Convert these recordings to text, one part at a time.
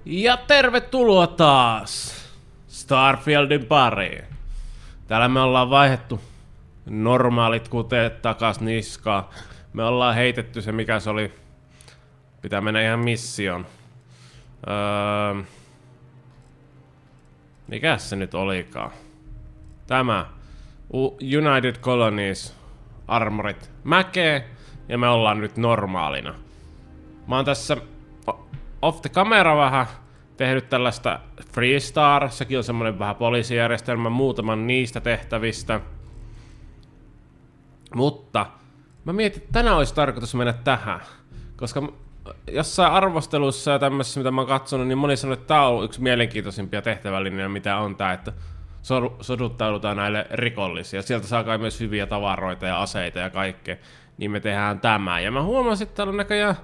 Ja tervetuloa taas Starfieldin pariin. Täällä me ollaan vaihdettu normaalit kuteet takas niskaan. Me ollaan heitetty se mikä se oli. Pitää mennä ihan missioon. Mikäs se nyt olikaan? Tämä United Colonies Armorit mäkee ja me ollaan nyt normaalina. Mä oon tässä off the camera vähän tehnyt tällaista freestar, sekin on semmonen vähän poliisijärjestelmä, muutaman niistä tehtävistä. Mutta mä mietin, että tänään olisi tarkoitus mennä tähän, koska jossain arvostelussa ja tämmöisessä mitä mä oon katsonut, niin moni sanoo, että tää on yksi mielenkiintoisimpia tehtävälinjoja mitä on tää, että soduttaudutaan näille rikollisia. Sieltä saa kai myös hyviä tavaroita ja aseita ja kaikkea, niin me tehdään tämä. Ja mä huomasin, että täällä on näköjään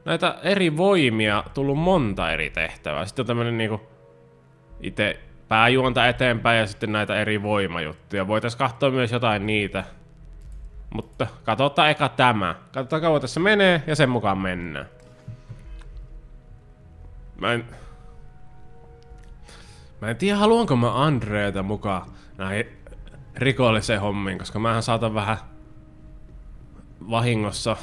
näitä eri voimia tullut monta eri tehtävää. Sitten on tämmönen niinku itse pääjuonta eteenpäin ja sitten näitä eri voimajuttuja. Voitais katsoa myös jotain niitä. Mutta katsotaan eka tämä. Katsotaan kauan tässä menee ja sen mukaan mennään. Mä en tiedä haluanko mä Andreeta mukaan näihin rikolliseen hommiin, koska mähän saatan vähän vahingossa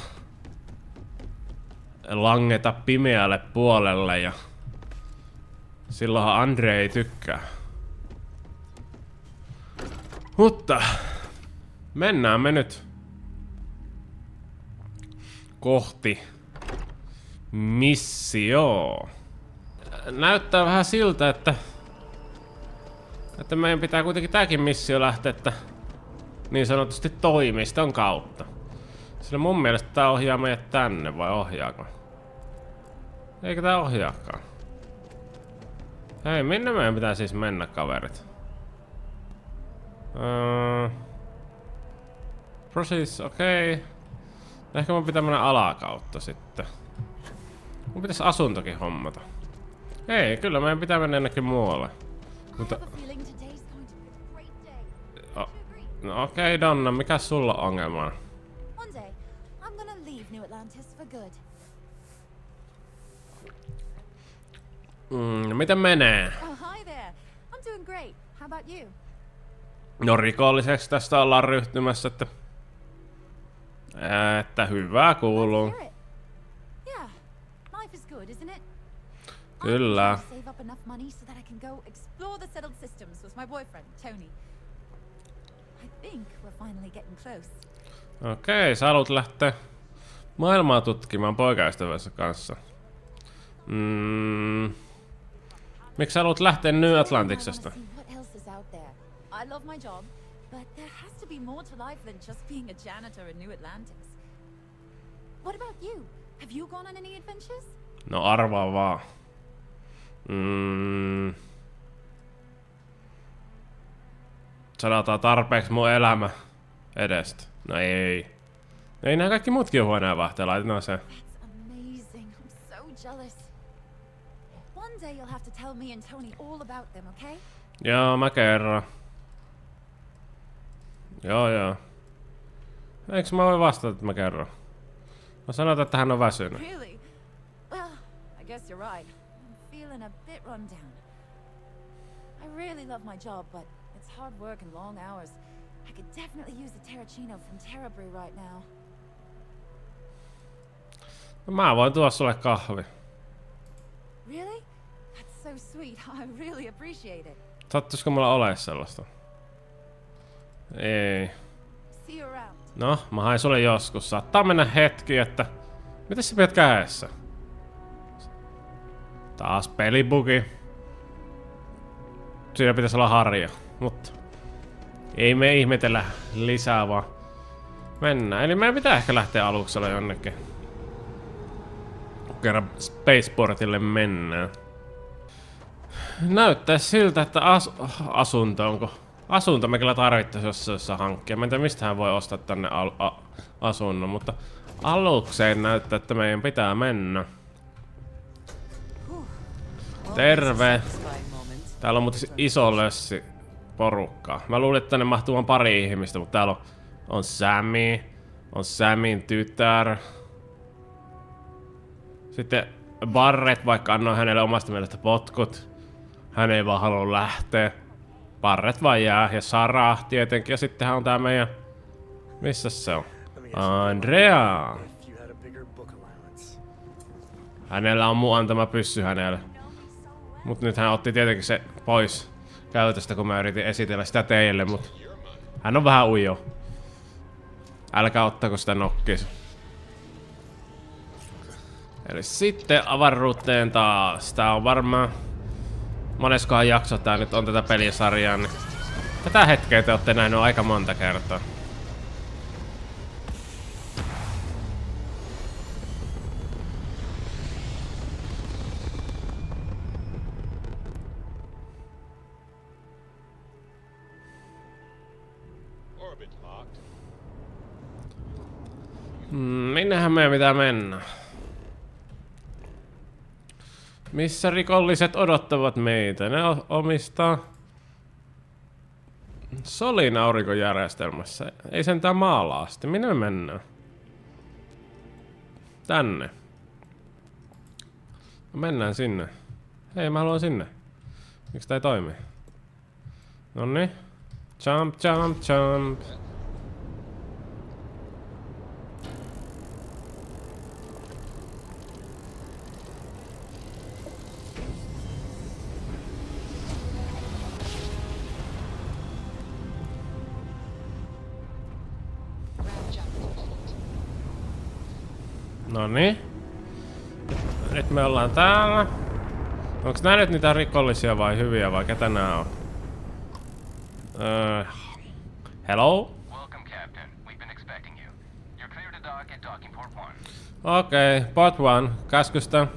langeta pimeälle puolelle ja silloinhan Andre ei tykkää. Mutta mennään me nyt kohti missioon. Näyttää vähän siltä, että meidän pitää kuitenkin tääkin missio lähteä, että niin sanotusti toimiston kautta. Sillä mun mielestä tää ohjaa meidät tänne, vai ohjaako? Eikö tää ohjaakaan? Hei, minne meidän pitää siis mennä, kaverit? Proceeds, okei. Okay. Ehkä mun pitää mennä alakautta sitten. Mun pitäis asuntokin hommata. Ei, kyllä meidän pitää mennä jonnekin muualle. Mutta no okei, Donna, mikä sulla on ongelma? Miten menee? No rikolliseksi tästä ollaan ryhtymässä, että hyvää kuuluu. Kyllä. Okei, sä haluat lähteä maailmaa tutkimaan poikaystävänsä kanssa. Miksi sä haluat lähteä New Atlantiksesta? I love my job, but there has to be more to life than just being a janitor in New Atlantis. What about you? Have you gone on any adventures? No arvaa vaan. Sanotaan tarpeeksi mun elämä edestä. No ei. Ei nää kaikki muutkin on huoneen vahteen, laitetaan se. That's amazing. I'm so jealous. One day you'll have to tell me and Tony all about them, okay? Joo, mä kerron. Joo. Eiks mä voi vastata, että mä kerron? Mä sanotaan, että hän on väsynyt. Really? Well, I guess you're right. I'm feeling a bit run down. I really love my job, but it's hard work and long hours. I could definitely use a terracino from Terrabrew right now. No mä voin tuoda sulle kahvi. Really? That's so sweet. I really appreciate it. Sattuisiko mulla ole sellaista? Ei. See you around. No, mä hain sulle joskus. Saattaa mennä hetki, että... Mitäs sä pidät kädessä? Taas pelibugi. Siinä pitäisi olla harja, mutta... Ei me ihmetellä lisää vaan. Mennään. Eli meidän pitää ehkä lähteä aluksella jonnekin. Kerran Spaceportille mennään. Näyttää siltä, että asunto me kyllä tarvittaisi jossain hankkia. Mä en tiedä mistä hän voi ostaa tänne asunnon, mutta alukseen näyttää, että meidän pitää mennä. Terve! Täällä on muuten iso lössi porukkaa. Mä luulin, että tänne mahtuu vain pari ihmistä, mutta täällä on Sammy, on Samin tytär. Sitten Barret, vaikka annoin hänelle omasta mielestä potkut. Hän ei vaan halua lähteä. Barret vaan jää. Ja Sara tietenkin. Ja sittenhän on tää meidän... Missä se on? Andrea! Hänellä on mun antama pyssy hänelle. Mut nyt hän otti tietenkin se pois käytöstä, kun mä yritin esitellä sitä teille, mut... Hän on vähän ujo. Älkää ottako sitä nokkis. Eli sitten avaruuteen taas. Tää on varmaan... Moneskohan jakso tää nyt on tätä pelisarjaa, niin... Tätä hetkeä te ootte nähnyt aika monta kertaa. Minnehän meidän pitää mennä? Missä rikolliset odottavat meitä? Ne omistaa Solin aurinkojärjestelmässä. Ei sentään maalla asti. Minne me mennään? Tänne. Mennään sinne. Hei, mä haluan sinne. Miksi tää ei toimi? Nonni. Jump, jump, jump. Noniin. Nyt me ollaan täällä. Onks nää nyt niitä rikollisia vai hyviä vai ketä nää on? Hello? Okei, port 1. Käskystä.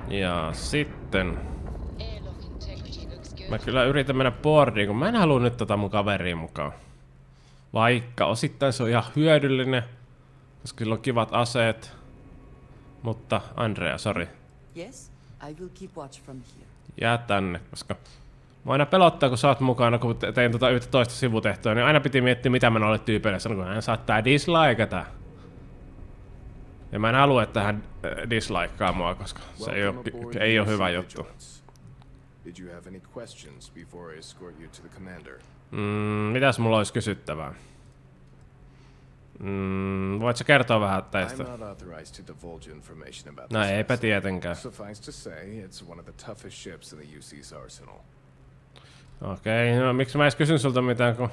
Ja sitten... Mä kyllä yritän mennä boardiin, kun mä en halua nyt mun kaveriin mukaan. Vaikka osittain se on ihan hyödyllinen, koska sillä on kivat aseet. Mutta Andrea, sorry. Yes, I will keep watch from here. Jää tänne, koska mä aina pelottaa, kun sä oot mukana, kun tein yhtä toista sivutehtoa, niin aina piti miettiä, mitä mä noille tyypeille sanon, kun hän saattaa dislikeata. Ja mä en halua, että hän dislikeaa mua, koska se ei oo hyvä juttu. Did you have any questions before I escort you to the commander? Mitäs mulla olisi kysyttävää? Voit sä kertoa vähän tästä? I'm not authorized to divulge information about No this eipä vessel. tietenkään. Suffice to say, it's one of the toughest ships in the UC's arsenal. Okei, no miksi mä edes kysyn sulta mitään, kun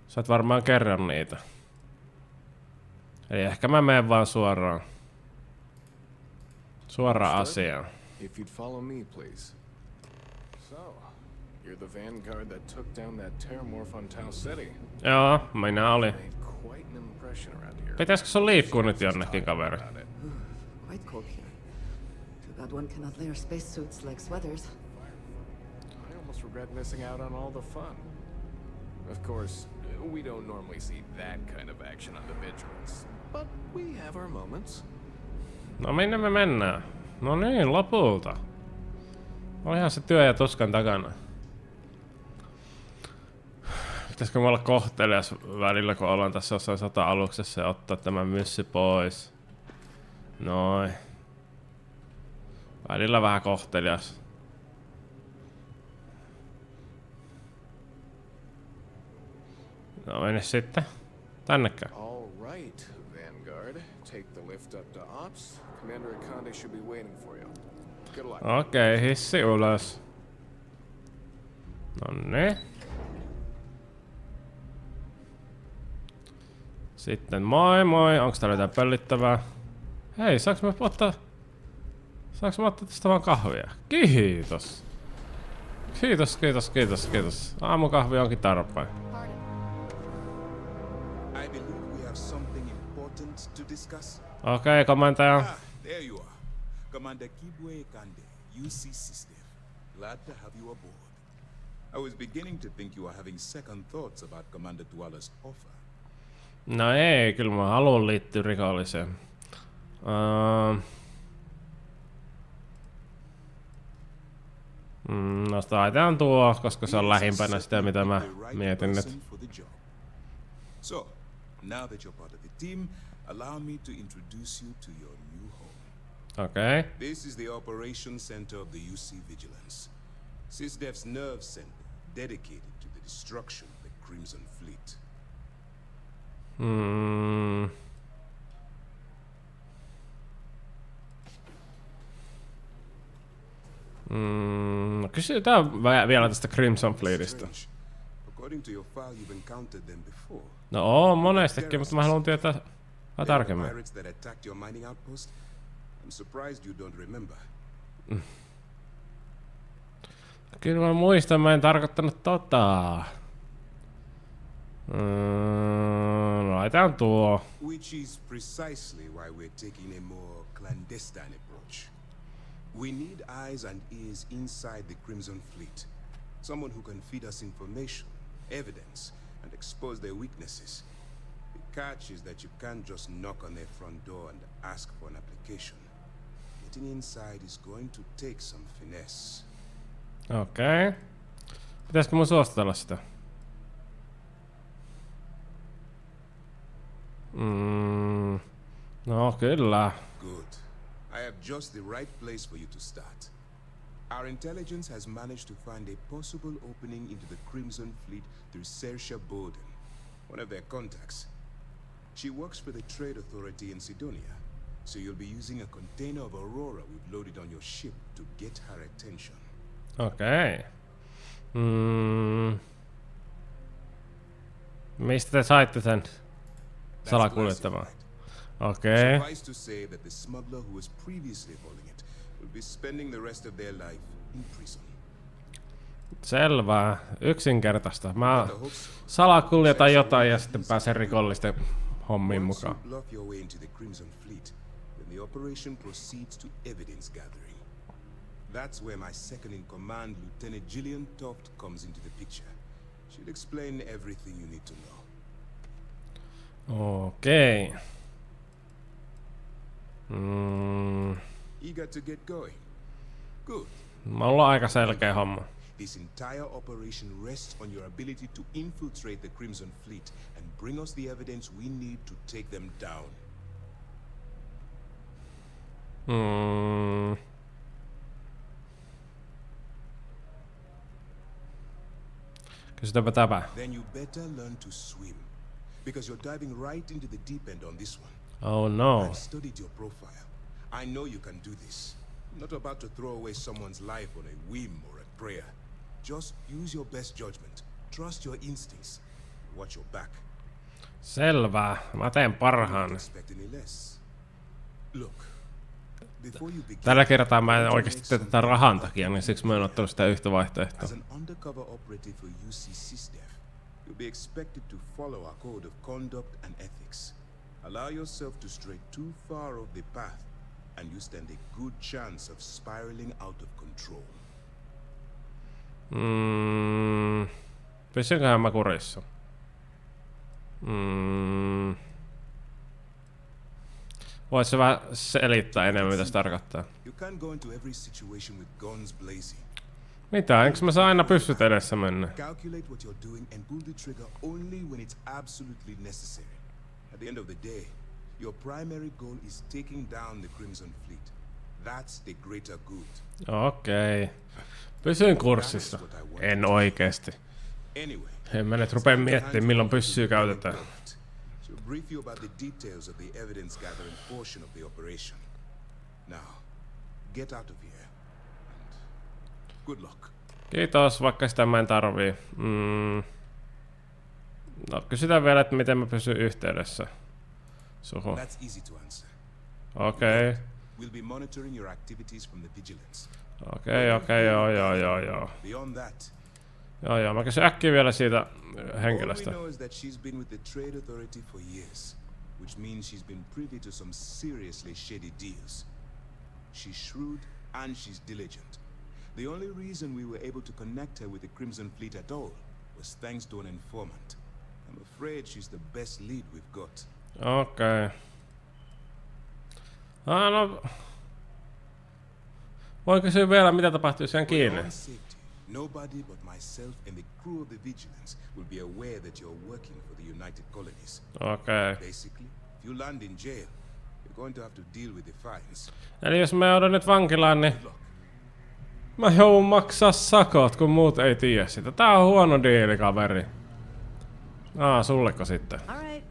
sä et varmaan kerro niitä. Eli ehkä mä menen vaan suoraan asiaan. If you'd follow me, please. So, you're the vanguard that took down that terramorph on Tau City. Joo, minä olin. Made quite an impression around here. Pitäisikö sun liikkua nyt jonnekin, kaveri? Quite cold here. Too bad one cannot layer spacesuits like sweaters. I almost regret missing out on all the fun. Of course, we don't normally see that kind of action on the Vigilance, but we have our moments. No minne me mennään? No niin, lopulta. Olihan se työ ja tuskan takana. Pitäisikö me olla kohtelias välillä, kun ollaan tässä jossain sota-aluksessa ja ottaa tämä myssy pois? Noin. Välillä vähän kohtelias. No mene sitten. Tännekään. All right, Vanguard. Take the lift up to Ops. Commander Akande should be waiting for you. Good luck. Okei, hissi ylös. Nonni. Sitten moi moi. Onks täällä jotain pöllittävää? Hei, saanko mä ottaa tästä vaan kahvia? Kiitos. Kiitos. Aamukahvi onkin tarpeen. I believe we have something important to discuss. Okei, komentaja. There you are. Commander Kibwe Kande, UC System. Glad to have you aboard. I was beginning to think you were having second thoughts about Commander Tuala's offer. No ei, kyllä mä haluan liittyä rikolliseen. No taitaan tuo, koska se on lähimpänä sitä, mitä mä mietin nyt. So, now that you're part of the team, allow me to introduce you to your new home. Okei. This is the Operations Center of the UC Vigilance. SysDef's nerve center, dedicated to the destruction of the Crimson Fleet. Kysytään vielä tästä Crimson Fleetistä. Strange. According to your file, you've encountered them before. No on monestikin, mutta mä haluan tietää vähän They were tarkemmin. pirates that attacked your mining outpost. I'm surprised you don't remember. Kyllä mä muistan, mä en tarkoittanut tota. Laitetaan tuo. Which is precisely why we're taking a more clandestine approach. We need eyes and ears inside the Crimson Fleet. Someone who can feed us information, evidence, and expose their weaknesses. The catch is that you can't just knock on their front door and ask for an application. Getting inside is going to take some finesse. Okei. Pitäisikö mun suositella sitä? No kyllä. Good. I have just the right place for you to start. Our intelligence has managed to find a possible opening into the Crimson Fleet through Saoirse Bowden, one of their contacts. She works for the Trade Authority in Sidonia, so you'll be using a container of Aurora we've loaded on your ship to get her attention. Okei. Mistä te saitte sen That's salakuljettamaan? classified. Okei. Suffice to say that the smuggler who was previously holding it will be spending the rest of their life in prison. Selvä. Yksinkertaista. Mä salakuljetan jotain ja sitten pääsen rikollisten hommiin Once you mukaan. bluff your way into the Crimson Fleet, then the operation proceeds to evidence gathering. That's where my second in command, Lieutenant Gillian Toft, comes into the picture. She'll explain everything you need to know. Okei. Eager to get going? Good. Mulla on aika selkeä homma. This entire operation rests on your ability to infiltrate the Crimson Fleet and bring us the evidence we need to take them down. Kysytäänpä tämä. Then you better learn to swim, because you're diving right into the deep end on this one. Oh no. I've studied your profile. I know you can do this. I'm not about to throw away someone's life on a whim or a prayer. Just use your best judgment. Trust your instincts. Watch your back. Selvä. Mä teen Don't parhaan. expect any less. Look, before you begin, Tällä kertaa mä en oikeesti tee tätä rahan takia, niin siksi mä en ottanut sitä yhtä vaihtoehtoa. as an undercover operative for UC SysDef, you'll be expected to follow our code of conduct and ethics. Allow yourself to stray too far off the path, and you stand a good chance of spiraling out of control. Pysynköhän mä kurissa? Vois se vähän selittää enemmän, mitä se tarkoittaa. You can't go into every situation with guns blazing. Mitä? Enkö mä saa aina pyssyt edessä mennä? Calculate what you're doing and pull the trigger only when it's absolutely necessary. At the end of the day, your primary goal is taking down the Crimson Fleet. That's the greater good. Okei. Pysyn kurssissa. En oikeesti. Anyway, En mä nyt rupea miettimään, milloin pyssyä käytetään. she'll brief you about the details of the evidence gathering portion of the operation. Now, get out of here. And good luck. Kiitos, vaikka sitä mä en tarvii. No, kysytään vielä, että miten mä pysyn yhteydessä suhun. That's easy to answer. Okei. We'll be monitoring your activities from the Vigilance. Okei, joo. Beyond that, Joo, mä kysyn äkkiä vielä siitä all we henkilöstä. know is that she's been with the Trade Authority for years, which means she's been privy to some seriously shady deals. She's shrewd and she's diligent. The only reason we were able to connect her with the Crimson Fleet at all was thanks to an informant. I'm afraid she's the best lead we've got. Okei. No... Voin kysyä vielä, mitä tapahtui sen For your kiinni. own safety, Nobody but myself and the crew of the Vigilance will be aware that you're working for the United Colonies. Okei. Basically, if you land in jail, you're going to have to deal with the fines. Eli jos mä joudun nyt vankilaan, niin Good luck. mä joudun maksaa sakot, kun muut ei tiedä sitä. Tää on huono diili, kaveri. Sulleko sitten? All right.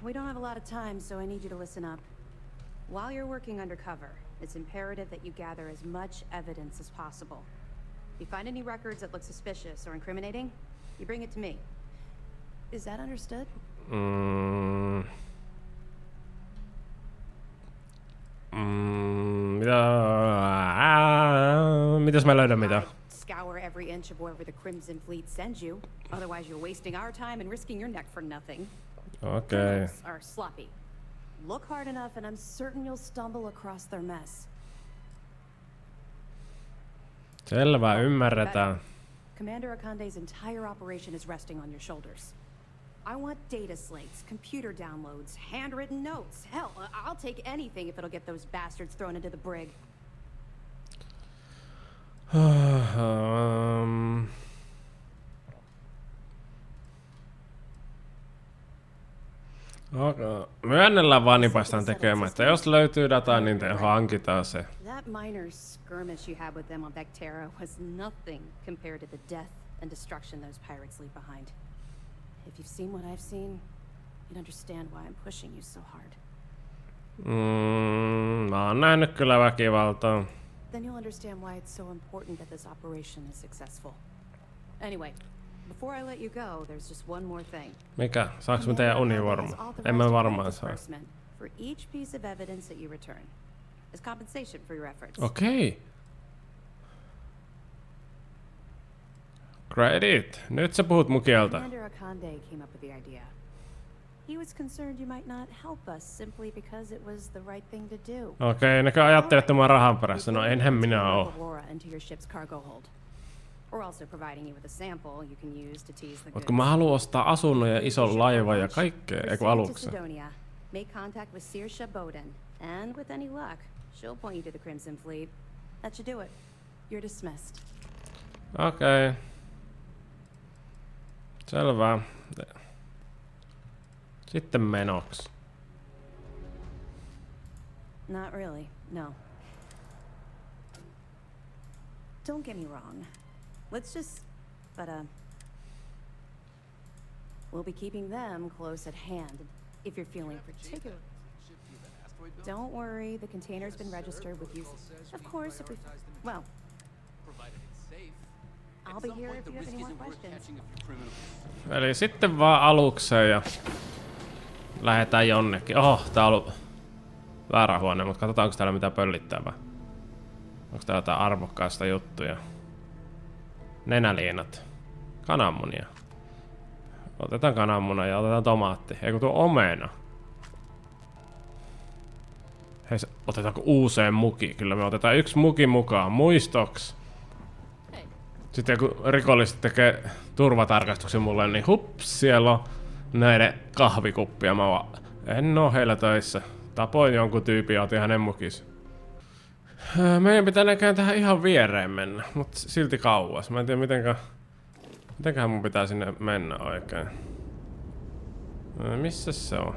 We don't have a lot of time, so I need you to listen up. While you're working undercover, it's imperative that you gather as much evidence as possible. If you find any records that look suspicious or incriminating, you bring it to me. Is that understood? Mitäs mä löydän mitä? Scour every inch of wherever the Crimson Fleet sends you. Otherwise, you're wasting our time and risking your neck for nothing. Okei. Criminals are sloppy. Look hard enough, and I'm certain you'll stumble across their mess. Selvä, ymmärretään. Commander Akande's entire operation is resting on your shoulders. I want data slates, computer downloads, handwritten notes. Hell, I'll take anything if it'll get those bastards thrown into the brig. Myönnellään vaan, niin päästään tekemään. Että jos löytyy dataa, niin te hankitaan se. That minor skirmish you had with them on Vectera was nothing compared to the death and destruction those pirates leave behind. If you've seen what I've seen, you'd understand why I'm pushing you so hard. Mä oon nähnyt kyllä väkivaltaa. Then you'll understand why it's so important that this operation is successful. Anyway, before I let you go, there's just one more thing. Mikä? Saanko mä teidän univormu? En mä varmaan saa. For each piece of evidence that you return, as compensation for your efforts. Okei. Credit. Nyt sä puhut mun kieltä. Commander Akande came up with the idea. He was concerned you might not help us simply because it was the right thing to do. Okei, nekö ajattelette mua rahan perässä? No enhän minä oo. Into your ship's cargo hold. Or also providing you with a sample you can use to tease the Mut kun mä haluan ostaa asunnon ja ison laivan ja kaikkea, eiku aluksen. Make contact with Saoirse Bowden, and with any luck, she'll point you to the Crimson Fleet. That should do it. You're dismissed. Okei. Selvä. Sitten menoks. Not really, no. Don't get me wrong. Let's just... we'll be keeping them close at hand, if you're feeling particular. Don't worry, the container's been registered with you. Of course, if we... Well... I'll be here if you have any more questions. Eli sitten vaan alukseen ja lähdetään jonnekin. Oho, tää on ollut väärä huone, mutta katsotaan onko täällä mitään pöllittävää. Onko täällä jotain arvokkaista juttuja? Nenäliinat. Kananmunia. Otetaan kananmuna ja otetaan tomaatti. Eikö tuo omena? Hei, otetaanko uuseen muki? Kyllä me otetaan yksi muki mukaan. Muistoks? Sitten kun rikolliset tekee turvatarkastuksen mulle, niin hups, siellä on näiden kahvikuppia. Mä vaan, en oo heillä töissä. Tapoin jonkun tyypin ja otin hänen mukis. Meidän pitää näkään tähän ihan viereen mennä, mut silti kauas. Mä en tiedä mitenköhän mun pitää sinne mennä oikein. Missä se on?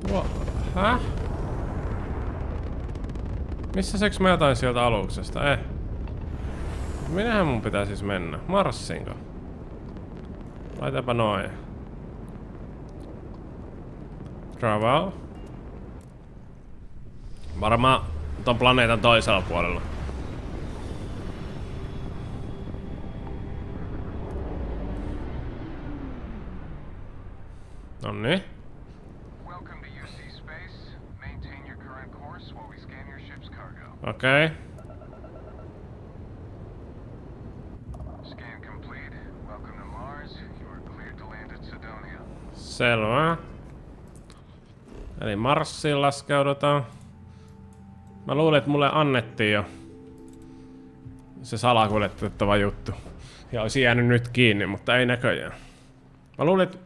Tuo... Häh? Missä seks mä jotain sieltä aluksesta? Minähän mun pitää siis mennä? Marssinko? Laitapa noin. Travel. Varmaan ton planeetan toisella puolella. Nonni. Okei. Selvä. Eli Marsiin laskeudutaan. Mä luulin, että mulle annettiin jo se salakuljetettava juttu. Ja olisi jäänyt nyt kiinni, mutta ei näköjään. Mä luulin, että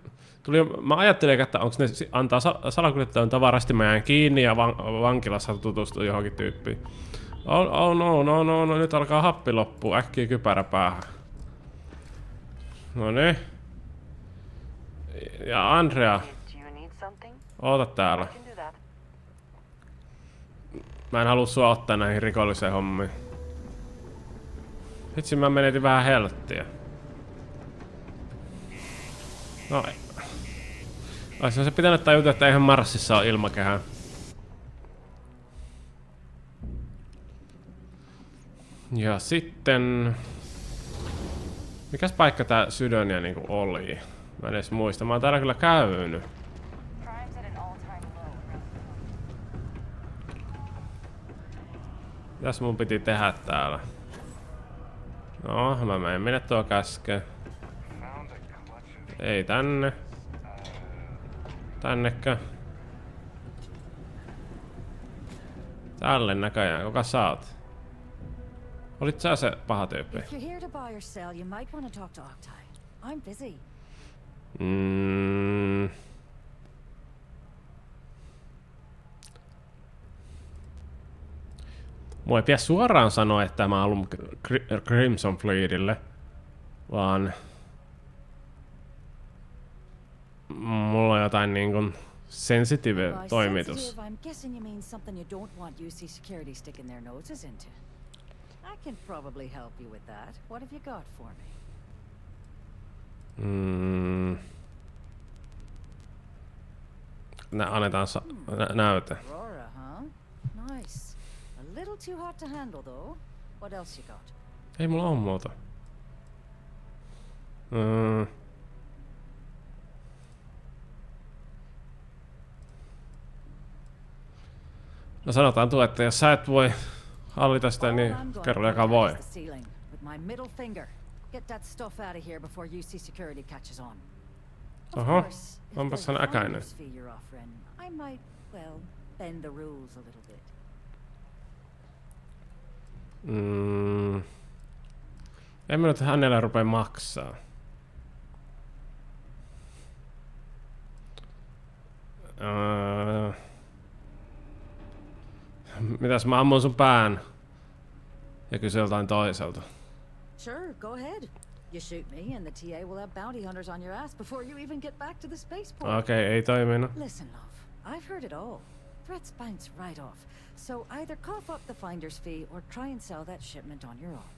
mä ajattelin, että onko ne antaa salakuljetettavan tavarasti mä jään kiinni ja vankilassa tutustuu johonkin tyyppiin. Oh no, nyt alkaa happi loppua. Äkkiä kypärä päähän. Noniin. Ja Andrea. Oota täällä. Mä en halua sua ottaa näihin rikolliseen hommiin. Vitsi, mä menetin vähän helttiä. No ei. Olisi se pitänyt tajuta, että eihän Marsissa ole ilmakehää. Ja sitten... Mikäs paikka tää Sydonia niinku oli? Mä en edes muista. Mä oon täällä kyllä käynyt. Mitäs mun piti tehdä täällä? No, mä menen minne tuo käskee. Ei tänne. Tännekö? Tälle näköjään. Kuka sä oot? Olit sä se paha tyyppi? Mua ei pidä suoraan sanoa, että mä haluan Crimson Fleetille, vaan mulla on jotain niinkun sensitive toimitus. Annetaan näyte. Nice. A little too hot to handle, though. What else you got? Ei mulla on muuta. No sanotaan tuo, että jos sä et voi hallita sitä, niin kerro joka voi. Oho, onpas hän äkäinen. En mä nyt hänellä rupea maksaa. Mitäs mä ammun sun pään? Ja kysy joltain toiselta. Sure, go ahead. You shoot me and the TA will have bounty hunters on your ass before you even get back to the spaceport. Okei, ei toiminut. Listen, love. I've heard it all. Threats bounce right off. So either cough up the finder's fee or try and sell that shipment on your own.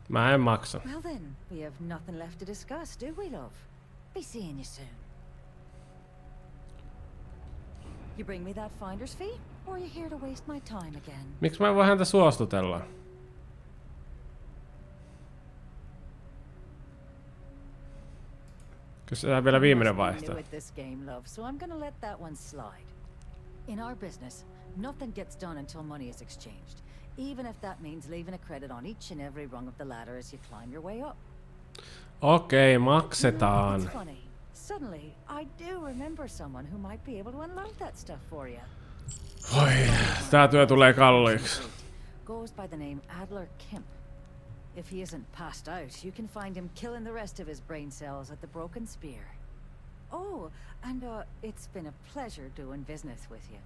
Mä en maksa. Well then, we have nothing left to discuss, do we, love? Be seeing you soon. You bring me that finder's fee, or are you here to waste my time again? Miksi mä en voi häntä suostutella? Kysytään vielä viimeinen vaihto. In our business, nothing gets done until money is exchanged, even if that means leaving a credit on each and every rung of the ladder as you climb your way up. Okei, maksetaan. It's funny. Suddenly, I do remember someone who might be able to unload that stuff for you. Oi, tää työ tulee kalliiksi. Goes by the name Adler Kemp. If he isn't passed out, you can find him killing the rest of his brain cells at the Broken Spear. Oh, and it's been a pleasure doing business with you.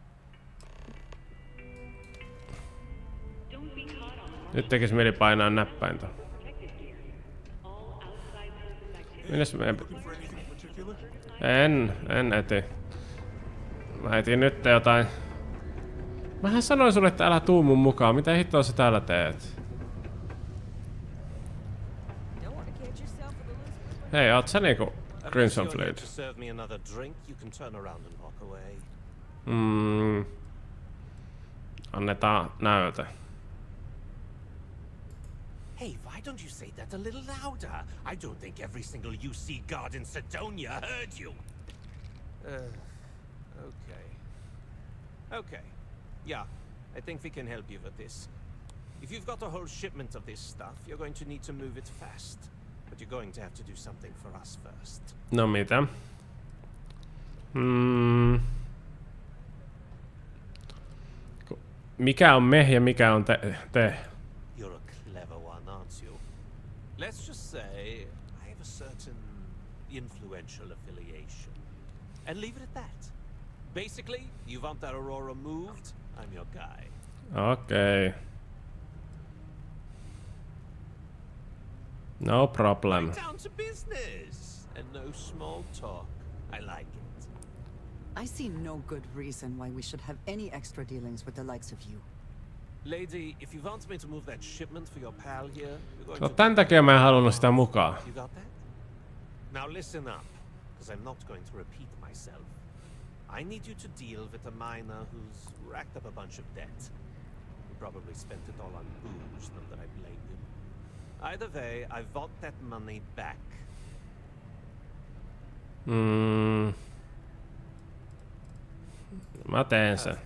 Nyt tekis mieli painaa näppäintä. Minnes me... En eti. Mä etin nyt jotain... Mähän sanoin sulle, että älä tuu mun mukaan. Mitä hittoa sä täällä teet? Hei, oot sä niinku Crimson Fleet? Annetaan näyte. Hey, why don't you say that a little louder? I don't think every single UC guard in Sidonia heard you. Okay. Yeah, I think we can help you with this. If you've got a whole shipment of this stuff, you're going to need to move it fast. But you're going to have to do something for us first. No mitä? Mikä on me ja mikä on te? You're a clever one, aren't you? Let's just say I have a certain influential affiliation. And leave it at that. Basically, you want that Aurora moved, I'm your guy. Okei. No problem. Down to business and no small talk. I like it. I see no good reason why we should have any extra dealings with the likes of you. Lady, if you want me to move that shipment for your pal here, you're going No to... tän takia mä en halunnut sitä mukaan. You got that? Now listen up, because I'm not going to repeat myself. I need you to deal with a miner who's racked up a bunch of debt. He probably spent it all on booze, not that I blame him. Either way, I want that money back. Mä teen sen.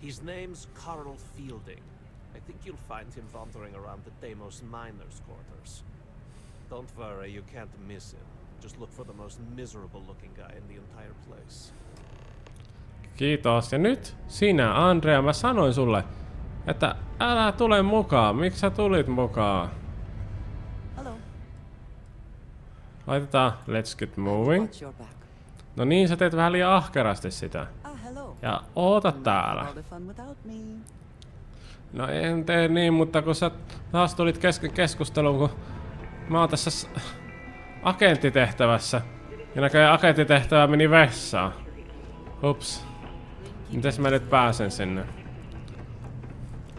His name's Carl Fielding. I think you'll find him wandering around the Deimos miners' quarters. Don't worry, you can't miss him. Just look for the most miserable looking guy in the entire place. Kiitos. Ja nyt sinä, Andrea, mä sanoin sulle, että älä tule mukaan. Miksi sä tulit mukaan? Hello. Laitetaan let's get moving. Watch your back. No niin, sä teet vähän liian ahkerasti sitä. Hello. Ja oota täällä. All the fun without me. No en tee niin, mutta kun sä taas tulit kesken keskusteluun, kun mä oon tässä agenttitehtävässä. Ja näköjään agenttitehtävä meni vessaan. Ups. Mites mä nyt pääsen sinne?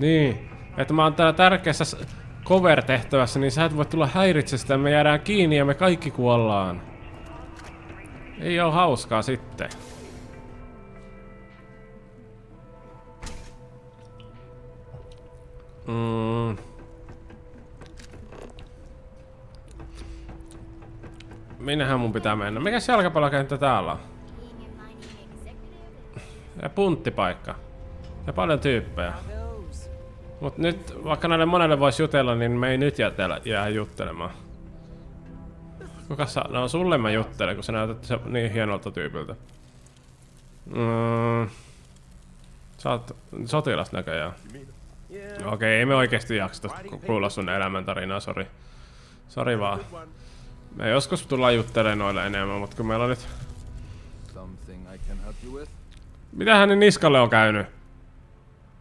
Niin, että mä oon täällä tärkeässä cover-tehtävässä, niin sä et voi tulla häiritsestä, me jäädään kiinni ja me kaikki kuollaan. Ei oo hauskaa sitten. Minnehän mun pitää mennä? Mikäs jalkapallokenttä täällä on? Ja punttipaikka. Ja paljon tyyppejä. Mut nyt, vaikka näille monelle voisi jutella, niin me ei nyt jää juttelemaan. Kuka no sulle mä juttelen, kun sä näytät se niin hienolta tyypiltä. Sä oot sotilas näköjään. Okei, ei me oikeesti jakseta kuulla sun elämäntarinaa, sori. Sori vaan. Me joskus tullaan juttelemaan noille enemmän, mut kun meillä on nyt... Mitä hänen niskalle on käynyt?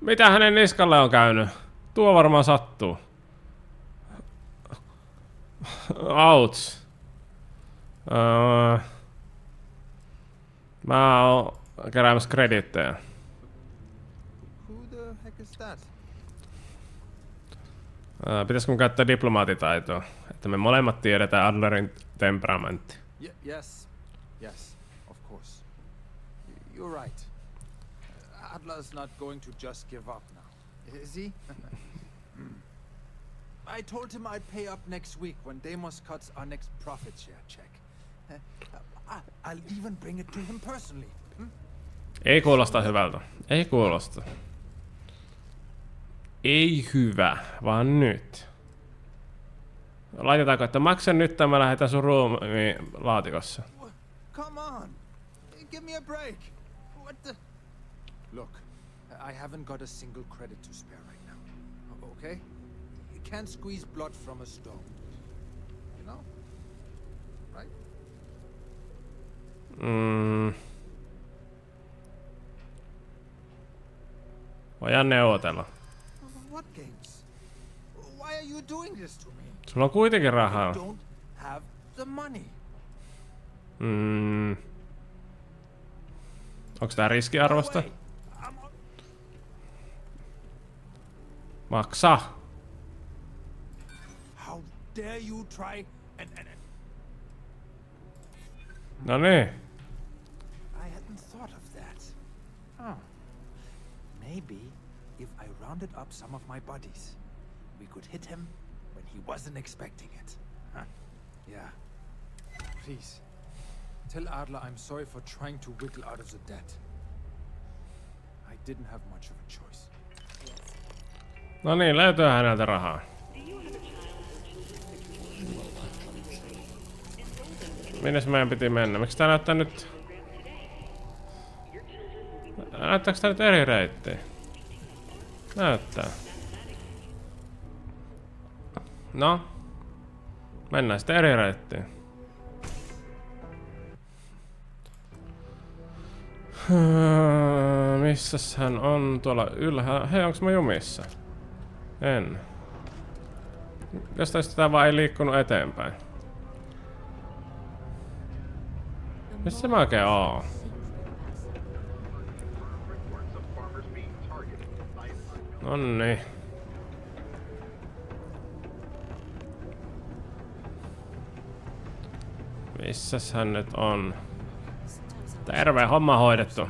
Mitä hänen niskalle on käynyt? Tuo varmaan sattuu. Ouch. Mä oon keräämässä kredittejä. Pitäisikö mun käyttää diplomaatitaitoa? Että me molemmat tiedetään Adlerin temperamentti. Yes, of course. You're right. Adler's not going to just give up now, is he? I told him I'd pay up next week when Deimos cuts our next profit share check. I'll even bring it to him personally. Ei kuulosta hyvältä. Ei kuulosta. Ei hyvä, vaan nyt. Laitetaanko, että maksan nyt tai mä lähetän sun ruumiin laatikossa? Come on! Give me a break! What the... Look, I haven't got a single credit to spare right now. Okay? You can't squeeze blood from a stone. You know? Right? Voidaan neuvotella. What games? Why are you doing this to me? Sulla on kuitenkin rahaa. Don't have the money. Onks tää riskiarvosta? Maksa! How dare you try and No niin. I hadn't thought of that. Maybe if I rounded up some of my buddies, we could hit him when he wasn't expecting it. Yeah. Please, tell Adler I'm sorry for trying to wiggle out of the debt. I didn't have much of a choice. No niin, löytyy häneltä rahaa. Minnes meidän piti mennä? Miksi tää näyttää nyt... Näyttääks tää nyt eri reittiä? Näyttää. No. Mennään sitten eri reittiin. Missäs hän on tuolla ylhäällä? Hei, onks mä jumissa? En. Jostain sitä vaan ei liikkunut eteenpäin. Missä mä oikein oon? Nonni. Missäs hän nyt on? Terve, homma hoidettu.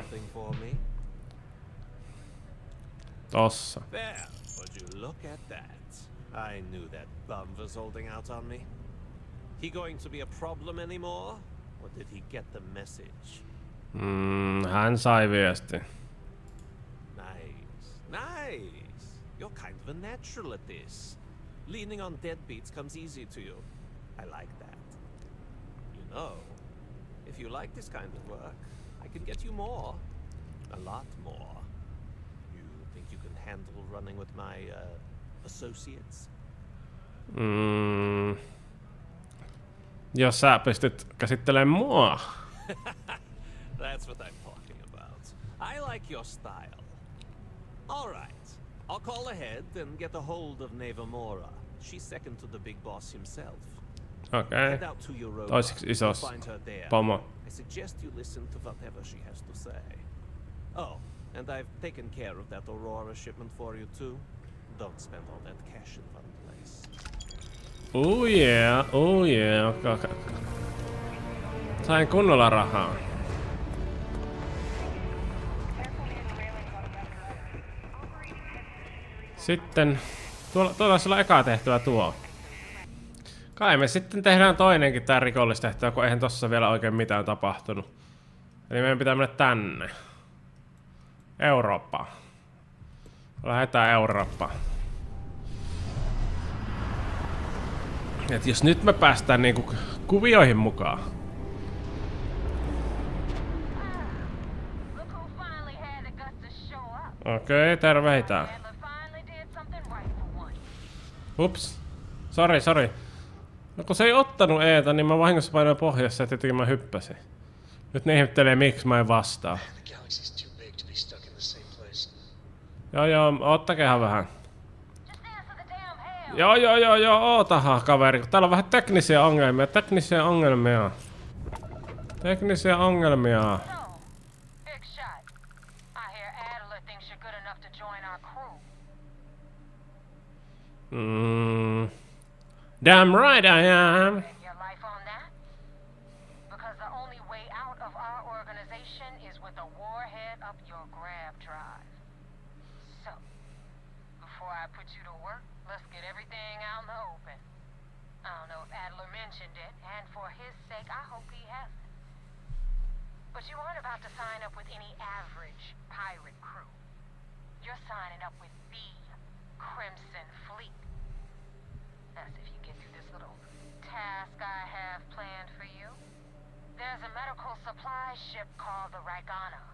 Tossa. There, would you look at that? I knew that bum was holding out on me. He going to be a problem anymore? Or did he get the message? Hän sai viesti. Nice, nice. You're kind of a natural at this. Leaning on deadbeats comes easy to you. I like that. You know, if you like this kind of work, I can get you more. A lot more. You think you can handle running with my associates? Jos sä pystyt käsittelemään mua. That's what I'm talking about. I like your style. All right. I'll call ahead and get a hold of Nevamora. She's second to the big boss himself. Okei. Head out to Europa. Toiseksi isos You'll find her there. pomo. I suggest you listen to whatever she has to say. Oh, and I've taken care of that Aurora shipment for you too. Don't spend all that cash in one place. Oh yeah, oh yeah. Sain kunnolla rahaa. Sitten tuolla taisi olla eka tehtävä tuo. Kai me sitten tehdään toinenkin tää rikollistehtävä, kun eihän tossa vielä oikein mitään tapahtunut. Eli meidän pitää mennä tänne. Eurooppaan. Lähdetään Eurooppaan. Et jos nyt me päästään niinku kuvioihin mukaan. Okei, terveitä. Ups. Sori. No kun se ei ottanut Eetä, niin mä vahingossa painoin pohjassa ja tietenkin mä hyppäsin. Nyt ne ihmettelee miksi mä en vastaa. Joo, ottakehan vähän. Joo, ootahan kaveri. Täällä on vähän teknisiä ongelmia. Damn right I am. But you aren't about to sign up with any average pirate crew. You're signing up with the Crimson Fleet. That's if you get through this little task I have planned for you. There's a medical supply ship called the Ragana,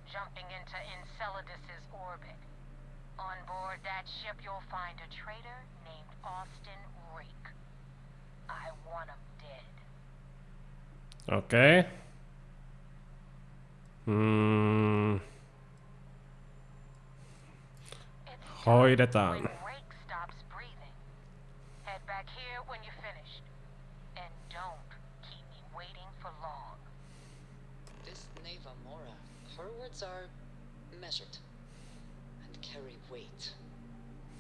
jumping into Enceladus's orbit. On board that ship you'll find a traitor named Austin Reek. I want him dead. Okay. Hoidetaan. Head back here when you're finished. And don't keep me waiting for long. This Nevamora, her words are measured and carry weight.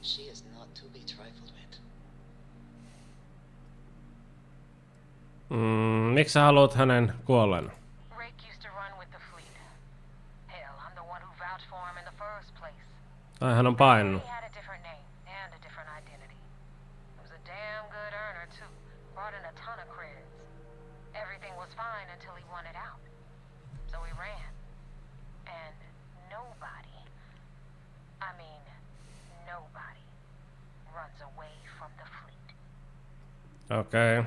She is not to be trifled with. Miksi sä haluat hänen kuolleen? Tai hän on painunut. Okei.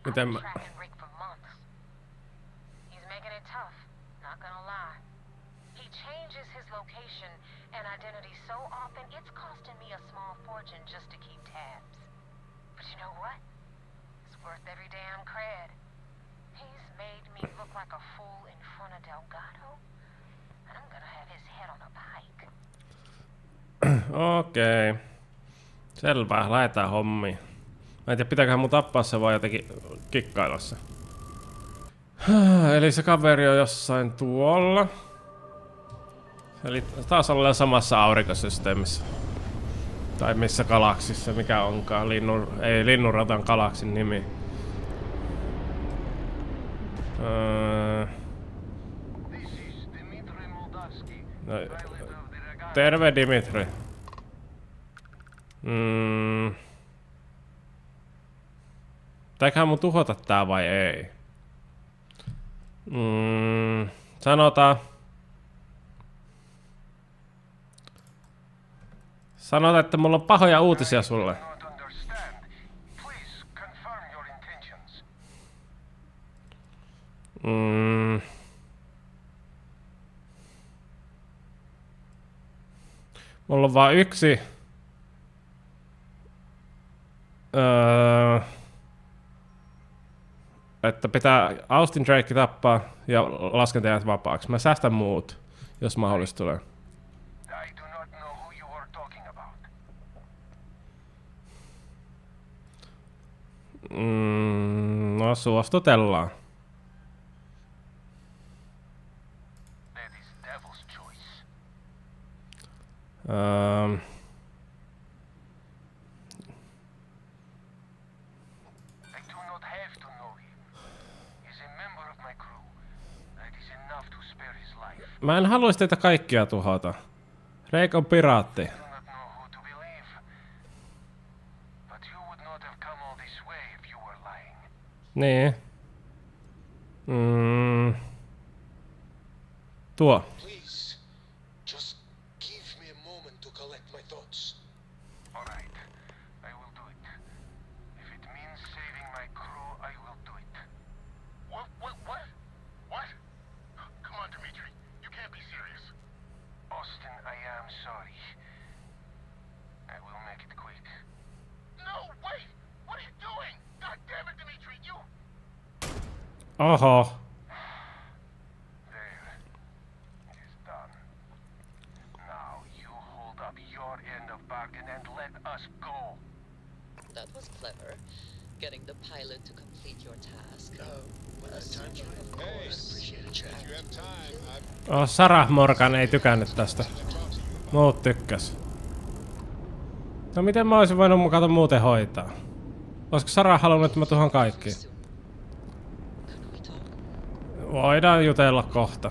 Miten mä... and identity so often it's costing me a small fortune just to keep tabs. But you know what? It's worth every damn cred. He's made me look like a fool in front of Delgado, I'm gonna have his head on a pike. Okei. Selvä, lähetään hommiin. Mä en tiedä, pitääköhän mun tappaa se vai jotenkin kikkailla se. Eli se kaveri on jossain tuolla. Eli taas ollaan samassa aurinkosysteemissä. Tai missä galaksissa, mikä onkaan. Ei Linnunratan galaksin nimi. No, terve Dimitri. Pitääköhän mun tuhota tää vai ei? Sanotaan, että mulla on pahoja uutisia sulle. Mulla on vaan yksi että pitää Austin Drake tappaa ja lasken teidät vapaaksi. Mä säästän muut, jos mahdollista tulee. No suostutellaan. Mä en haluaisi teitä kaikkia tuhota. Reik on piraatti. Niin. Tuo. Oho. That was clever. Getting the pilot to complete your task. Sarah Morgan ei tykännyt tästä. Muut tykkäs. No miten mä olisin voinut mukata muuten hoitaa? Olisiko Sarah halunnut, että mä tuhan kaikki? Voidaan jutella kohta.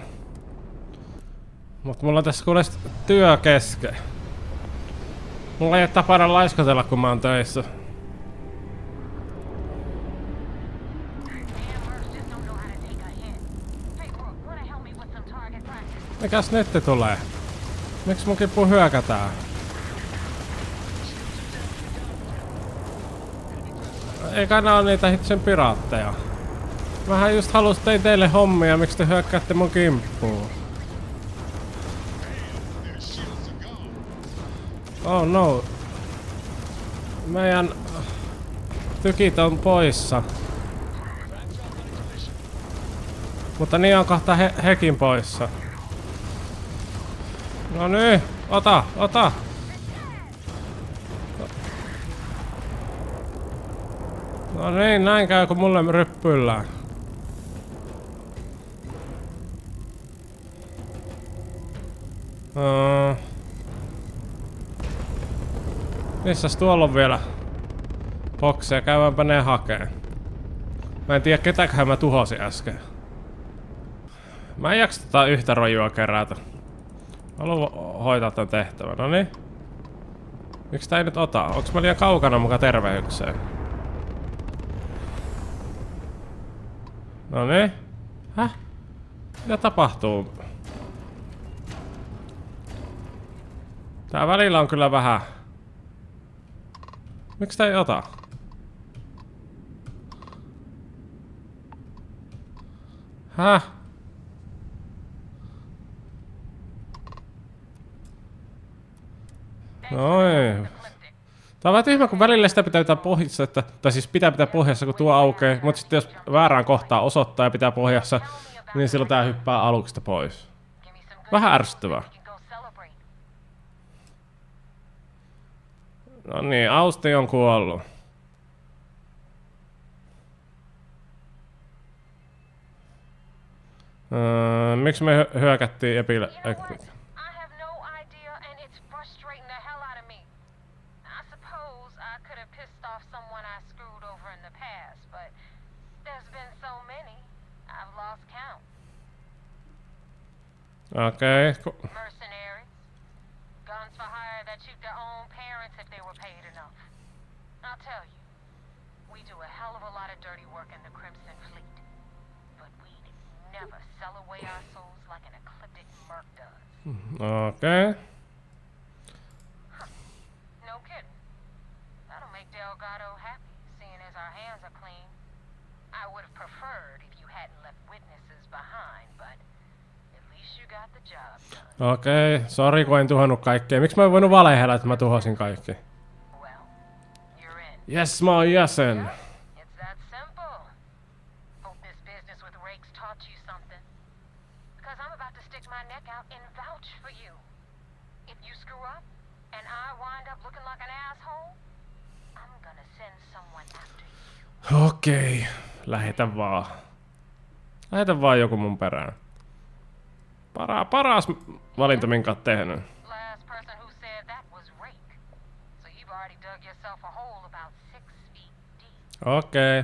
Mut mulla on tässä kuule työ kesken. Mulla ei ole tapana laiskotella, kun mä oon töissä. Mikäs nyt tulee? Miksi mun kippu hyökätään? Eikä nää oo niitä hitsen piraatteja. Mähän just tein teille hommia, miksi te hyökkäätte mun kimppuun? Oh no. Meidän tykit on poissa. Mutta niin on kohta hekin poissa. No niin, ota! No niin, näin käy kun mulle ryppyillään. Missäs tuolla on vielä bokseja? Käydäänpä ne hakee. Mä en tiedä ketäköhän mä tuhosin äsken. Mä en jaksa tätä yhtä rojua kerätä. Mä haluan hoitaa tän tehtävän. Noniin. Miksi tää ei nyt ota? Onks mä liian kaukana muka terveykseen? Noniin. Häh? Mitä tapahtuu? Tää välillä on kyllä vähän. Miksi tää ei ota? Häh? Noin. Tää on vähän tyhmä, kun välillä sitä pitää pohjassa, tai siis pitää pohjassa, kun tuo aukeaa, mutta sitten jos väärään kohtaan osoittaa ja pitää pohjassa, niin silloin tää hyppää aluksesta pois. Vähän ärsyttävää. No niin, Austi on kuollut. Miksi me hyökättiin Okei. Mercenaries. Guns for hire that shoot their own parents if they were paid enough. I'll tell you, we do a hell of a lot of dirty work in the Crimson Fleet. But we'd never sell away our souls like an ecliptic merc does. Okei. Huh. No kidding. That'll make Delgado happy, seeing as our hands are clean. I would have preferred if you hadn't left witnesses behind, but Okei, sori kun en tuhannut kaikkea. Miksi mä en voinut valehella, että mä tuhosin kaikki? Yes, mä oon jäsen. Okei, lähetä vaan. Lähetä vaan joku mun perään. Paras valinta, minkä oot tehnyt. Okei.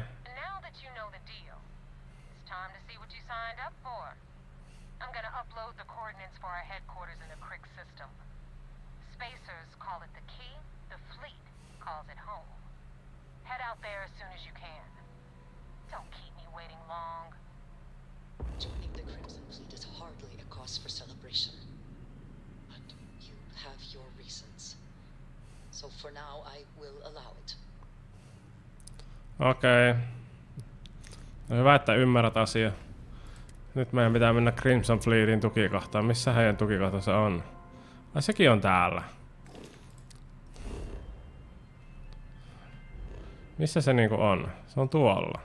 For now, I will allow it. Okei. No hyvä, että ymmärrät asiaa. Nyt meidän pitää mennä Crimson Fleetin tukikohtaan. Missä heidän tukikohtansa on? Ai sekin on täällä. Missä se niinku on? Se on tuolla.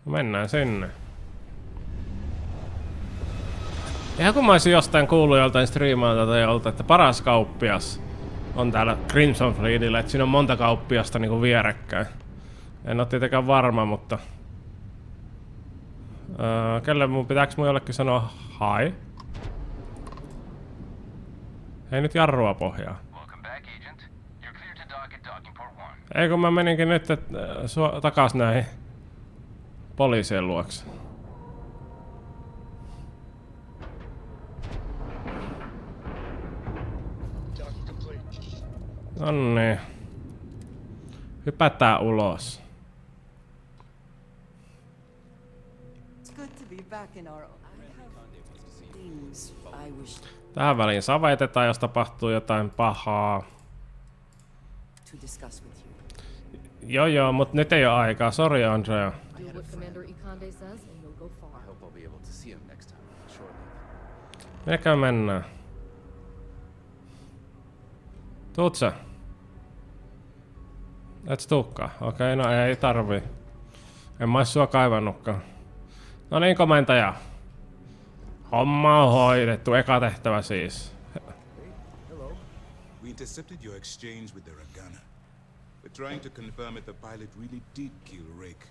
No mennään sinne. Ihan kun mä olisin jostain kuullut joltain striimailta tai joltain, että paras kauppias on täällä Crimson Fleetillä, että siinä on monta kauppiasta niinku vierekkäin. En oo tietenkään varma, mutta... kelle pitääks mun jollekin sanoa hi? Hei nyt jarrua pohjaa. Ei kun mä meninkin nyt takas näihin poliisien luokse. Nonni. Hypätään ulos. Tähän väliin savetetaan, jos tapahtuu jotain pahaa. Joo, mut nyt ei oo aikaa. Sori, Andrea. Minnekä mennään? Tuut sä? Et sä tuukkaan? Okei, no ei tarvii. En mä ois sua kaivannutkaan. No niin, komentaja. Homma on hoidettu. Eka tehtävä siis. Hello. We intercepted your exchange with the Ragana. We're trying to confirm if the pilot really did kill Rake.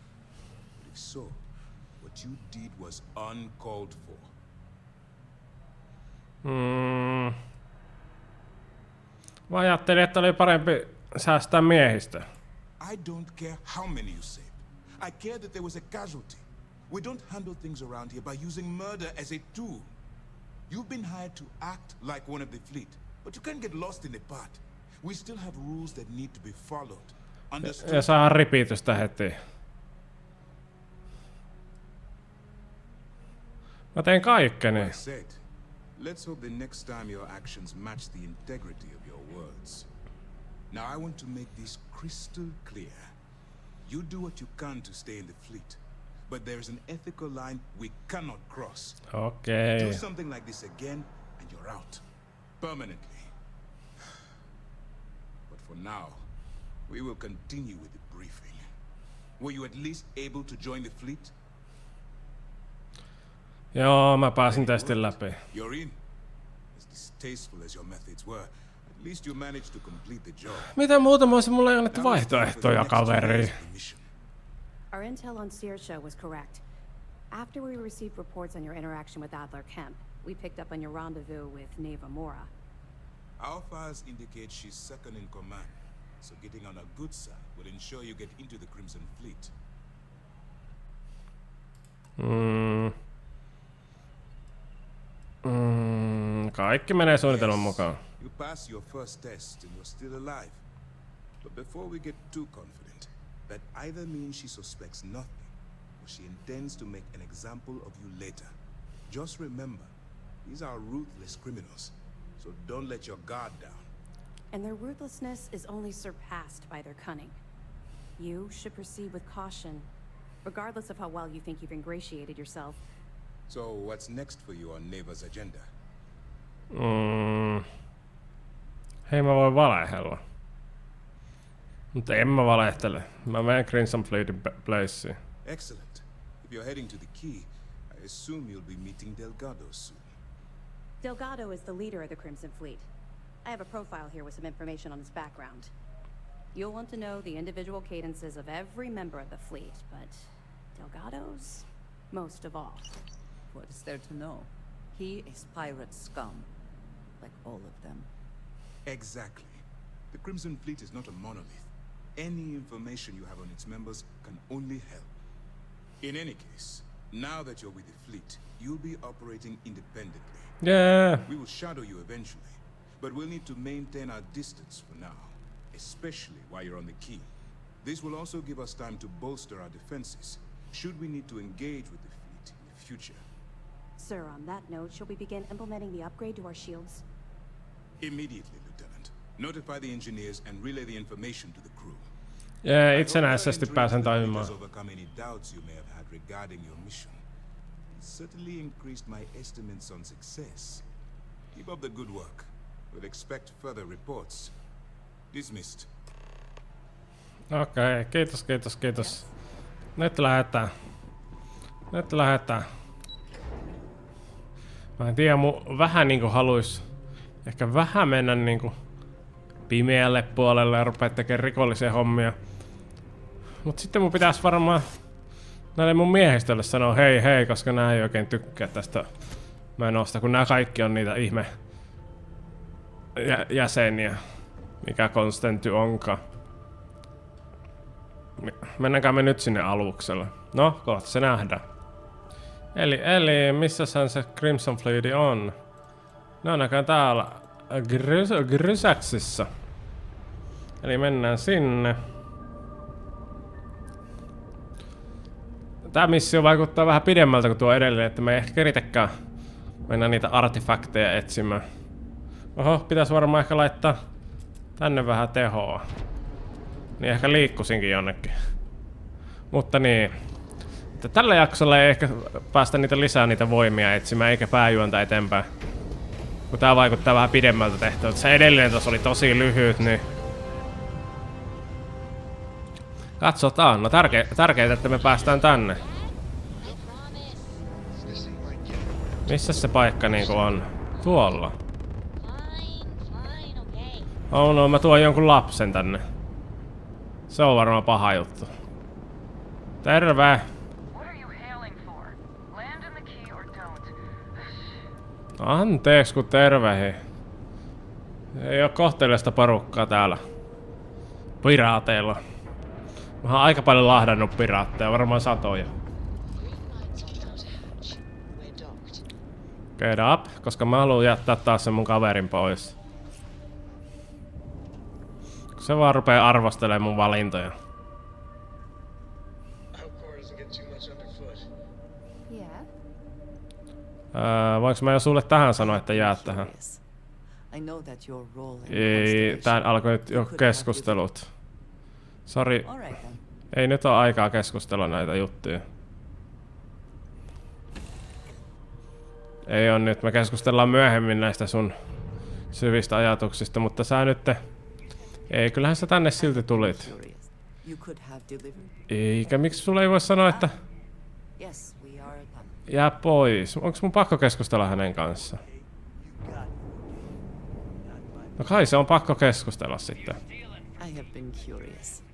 But if so, what you did was uncalled for. Mä ajattelin, että oli parempi säästää miehistä. I don't care how many you saved. I care that there was a casualty. We don't handle things around here by using murder as a tool. You've been hired to act like one of the fleet, but you can't get lost in the part. We still have rules that need to be followed. Understood? Ja saa ripitystä heti. Mä tein kaikkeni. Let's hope the next time your actions match the integrity of your words. Now I want to make this crystal clear. You do what you can to stay in the fleet, but there is an ethical line we cannot cross. Okay. Do something like this again and you're out. Permanently. But for now, we will continue with the briefing. Were you at least able to join the fleet? Joo, mä pääsin testin läpi. You're in. As distasteful as your methods were, at least you managed to complete the job. Mitä muuta mä olisin, mulle ei annettu vaihtoehtoja, kaveri. Our intel on Searshow was correct. After we received reports on your interaction with Adler Kemp, we picked up on your rendezvous with Neva Mora. Our files indicate she's second in command, so getting on a good side will ensure you get into the Crimson Fleet. Kaikki menee suunnitelman mukaan. You pass your first test and you're still alive. But before we get too confident, that either means she suspects nothing, or she intends to make an example of you later. Just remember, these are ruthless criminals, so don't let your guard down. And their ruthlessness is only surpassed by their cunning. You should proceed with caution, regardless of how well you think you've ingratiated yourself. So what's next for you on Neva's agenda? Hei, mä voin valehella. Mutta en mä valehtele. Mä menen Crimson Fleetin placeen. Excellent. If you're heading to the key, I assume you'll be meeting Delgado soon. Delgado is the leader of the Crimson Fleet. I have a profile here with some information on his background. You'll want to know the individual cadences of every member of the fleet, but Delgado's most of all. What is there to know? He is pirate scum, like all of them. Exactly. The Crimson Fleet is not a monolith. Any information you have on its members can only help. In any case, now that you're with the fleet, you'll be operating independently. Yeah. We will shadow you eventually, but we'll need to maintain our distance for now, especially while you're on the key. This will also give us time to bolster our defenses, should we need to engage with the fleet in the future. Sir, on that note, shall we begin implementing the upgrade to our shields? Immediately, Lieutenant. Notify the engineers and relay the information to the crew. Yeah, itsenäisesti pääsen toimimaan. Overcome any doubts you may have had regarding your mission. It certainly increased my estimates on success. Keep up the good work. We'll expect further reports. Dismissed. Okei, kiitos. Nyt lähetään. Mä en tiedä, vähän niinku haluis ehkä vähän mennä niinku pimeälle puolelle ja rupea tekemään rikollisia hommia. Mut sitten mun pitäis varmaan näille mun miehistölle sanoa hei, koska nää ei oikein tykkää tästä menosta, kun nää kaikki on niitä ihme jäseniä, mikä Constellationin onkaan. Mennäänkö me nyt sinne alukselle? No, kohta se nähdään. Eli missähän se Crimson Fleet on? Ne on näköjään täällä Grysaxissa. Eli mennään sinne. Tää missio vaikuttaa vähän pidemmältä kuin tuo edellinen, että me ei ehkä keritäkään mennä niitä artefakteja etsimään. Oho, pitäis varmaan ehkä laittaa tänne vähän tehoa. Niin ehkä liikkusinkin jonnekin. Mutta niin. Että tällä jaksolla ei ehkä päästä lisää niitä voimia etsimään, eikä pääjuonta eteenpäin. Kun tää vaikuttaa vähän pidemmältä tehtävältä. Se edellinen tuossa oli tosi lyhyt, niin... Katsotaan. No tärkeintä, että me päästään tänne. Missä se paikka niinku on? Tuolla. Oh no, mä tuon jonkun lapsen tänne. Se on varmaan paha juttu. Terve! Anteeksi kun tervehi. Ei oo kohteliasta porukkaa täällä. Piraateilla. Mä oon aika paljon lahdannut piraatteja, varmaan satoja. Get up, koska mä haluan jättää taas sen mun kaverin pois. Se vaan rupee arvostelemaan mun valintoja. Voinko mä jo sulle tähän sanoa, että jäät tähän? Ei, tää alkoi nyt jo keskustelut. Sori. Ei nyt ole aikaa keskustella näitä juttuja. Ei on nyt, me keskustellaan myöhemmin näistä sun syvistä ajatuksista, mutta sä nyt... Ei, kyllähän sä tänne silti tulit. Eikä, miksi sulle ei voi sanoa, että... Jää pois. Onks mun pakko keskustella hänen kanssaan? No kai se on pakko keskustella sitten. I have been curious.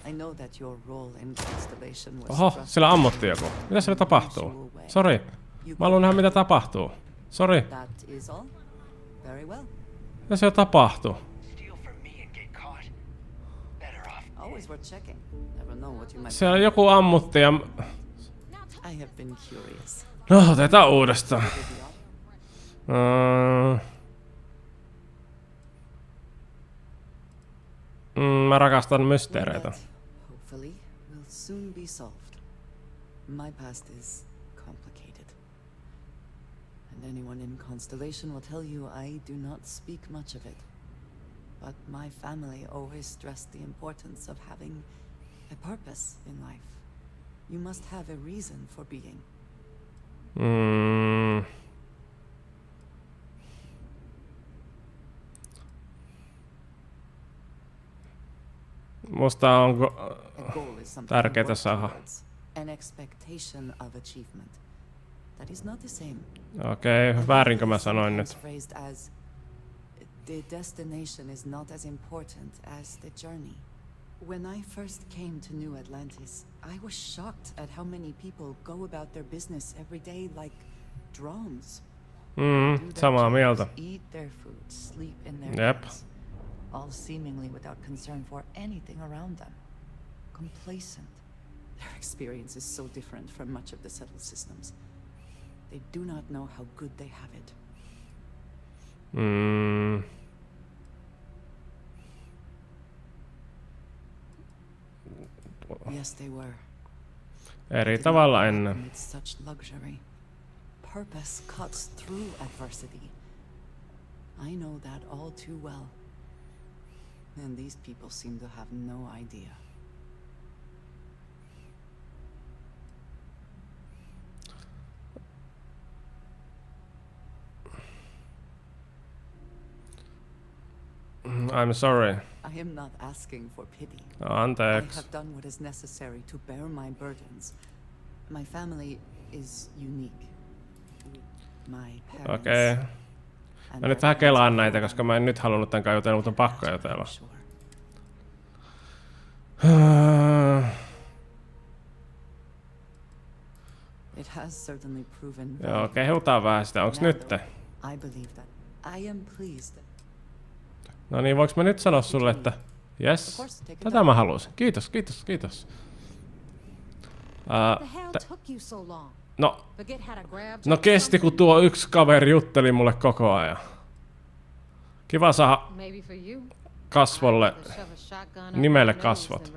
I know that your role in Constellation was Oho, sillä ammuttiin joku. Mitä siellä tapahtuu? Sori. Mä haluan nähdä mitä tapahtuu. Sori. That is all. Very well. Mitä siellä tapahtuu? Always worth checking. Never know what you might. Siellä joku ammutti ja... I have been curious. No, otetaan uudestaan. Mä rakastan mysteereitä. Hopefully will soon be solved. My past is complicated. And anyone in Constellation will tell you I do not speak much of it. But my family always stressed the importance of having a purpose in life. You must have a reason for being. Musta on A goal is something tärkeää to work saada. towards, an expectation of achievement. That is not the same. Okei, väärinkö mä sanoin nyt? Phrased as the destination is not as important as the journey. When I first came to New Atlantis, I was shocked at how many people go about their business every day like drones. Do their Samaa mieltä. jobs, eat their food, sleep in their Yep. beds, all seemingly without concern for anything around them. Complacent. Their experience is so different from much of the settled systems. They do not know how good they have it. Yes, they were. Eri tavalla ennen. Amidst such luxury. Purpose cuts through adversity. I know that all too well. And these people seem to have no idea. I'm sorry. I am not asking for pity. I Anteeksi. have done what is necessary to bear my burdens. My family is unique. My parents. Okei. Mä nyt vähän kelaan näitä, koska mä en nyt halunnut tän jutella, mutta on pakko jutella. It has certainly proven. Joo, kehutaan vähän sitä. Onks nyt? I believe that I am pleased. No niin, voinko mä nyt sanoa sulle, että jes, tätä mä halusin. Kiitos, kiitos, kiitos. No kesti, kun tuo yksi kaveri jutteli mulle koko ajan. Kiva saada kasvolle, nimelle kasvot.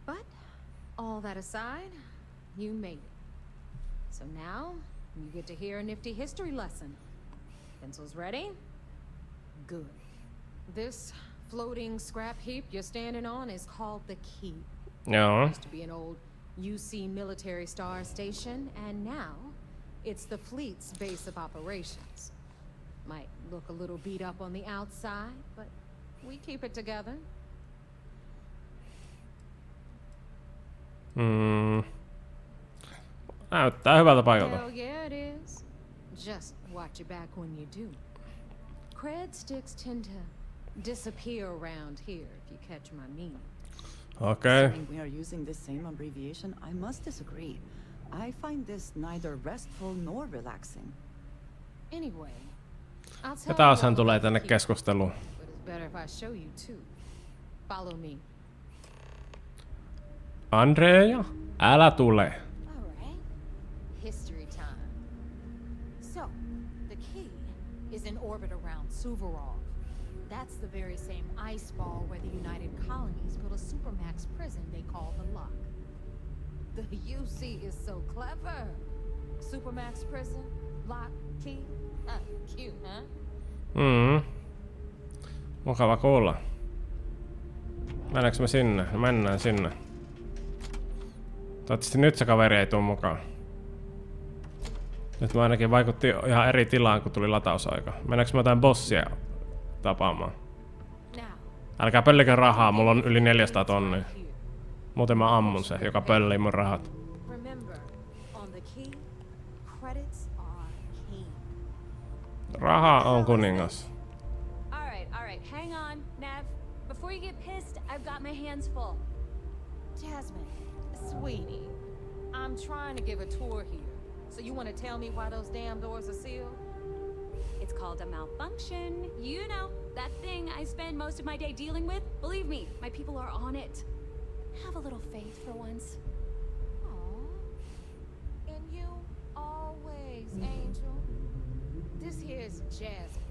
But all that aside, you made it. So now you get to hear a nifty history lesson. Pencils ready? Good. This floating scrap heap you're standing on is called the Keep. Joo. It used to be an old UC military star station, and now it's the fleet's base of operations. Might look a little beat up on the outside, but we keep it together. Näyttää hyvältä paikalta. Hell yeah it is. Just watch your back when you do. Cred sticks tend to disappear around here, if you catch my meaning. Okay. Assuming we are using the same abbreviation, I must disagree. I find this neither restful nor relaxing. Anyway, I'll Ja tell taas you hän all tulee about tänne the keskusteluun. But it's better if I show you too. Follow me. Andrea, älä tule. All right. History time. So, the key is in orbit around Suvorov. That's the very same ice ball where the United Colonies built a supermax prison they call the Lock. The UC is so clever. Supermax prison, lock, key. Cute, huh? Mukava kuulla. Mennäänkö me sinne? No mennään sinne. Toivottavasti nyt se kaveri ei tuu mukaan. Nyt mä ainakin vaikutti ihan eri tilaan, kun tuli latausaika. Mennäänkö me jotain bossia tapaamaan? Älkää pöllikö rahaa, mulla on yli 400 tonnia. Muuten mä ammun se, joka pöllii mun rahat. Remember, on the key, credits are king. Raha on kuningas. All right. Hang on, Nev. Before you get pissed, I've got my hands full. Jasmine, sweetie, I'm trying to give a tour here. So you want to tell me why those damn doors are sealed? It's called a malfunction. You know, that thing I spend most of my day dealing with. Believe me, my people are on it. Have a little faith for once. Aww. And you always, Angel. This here's Jasmine.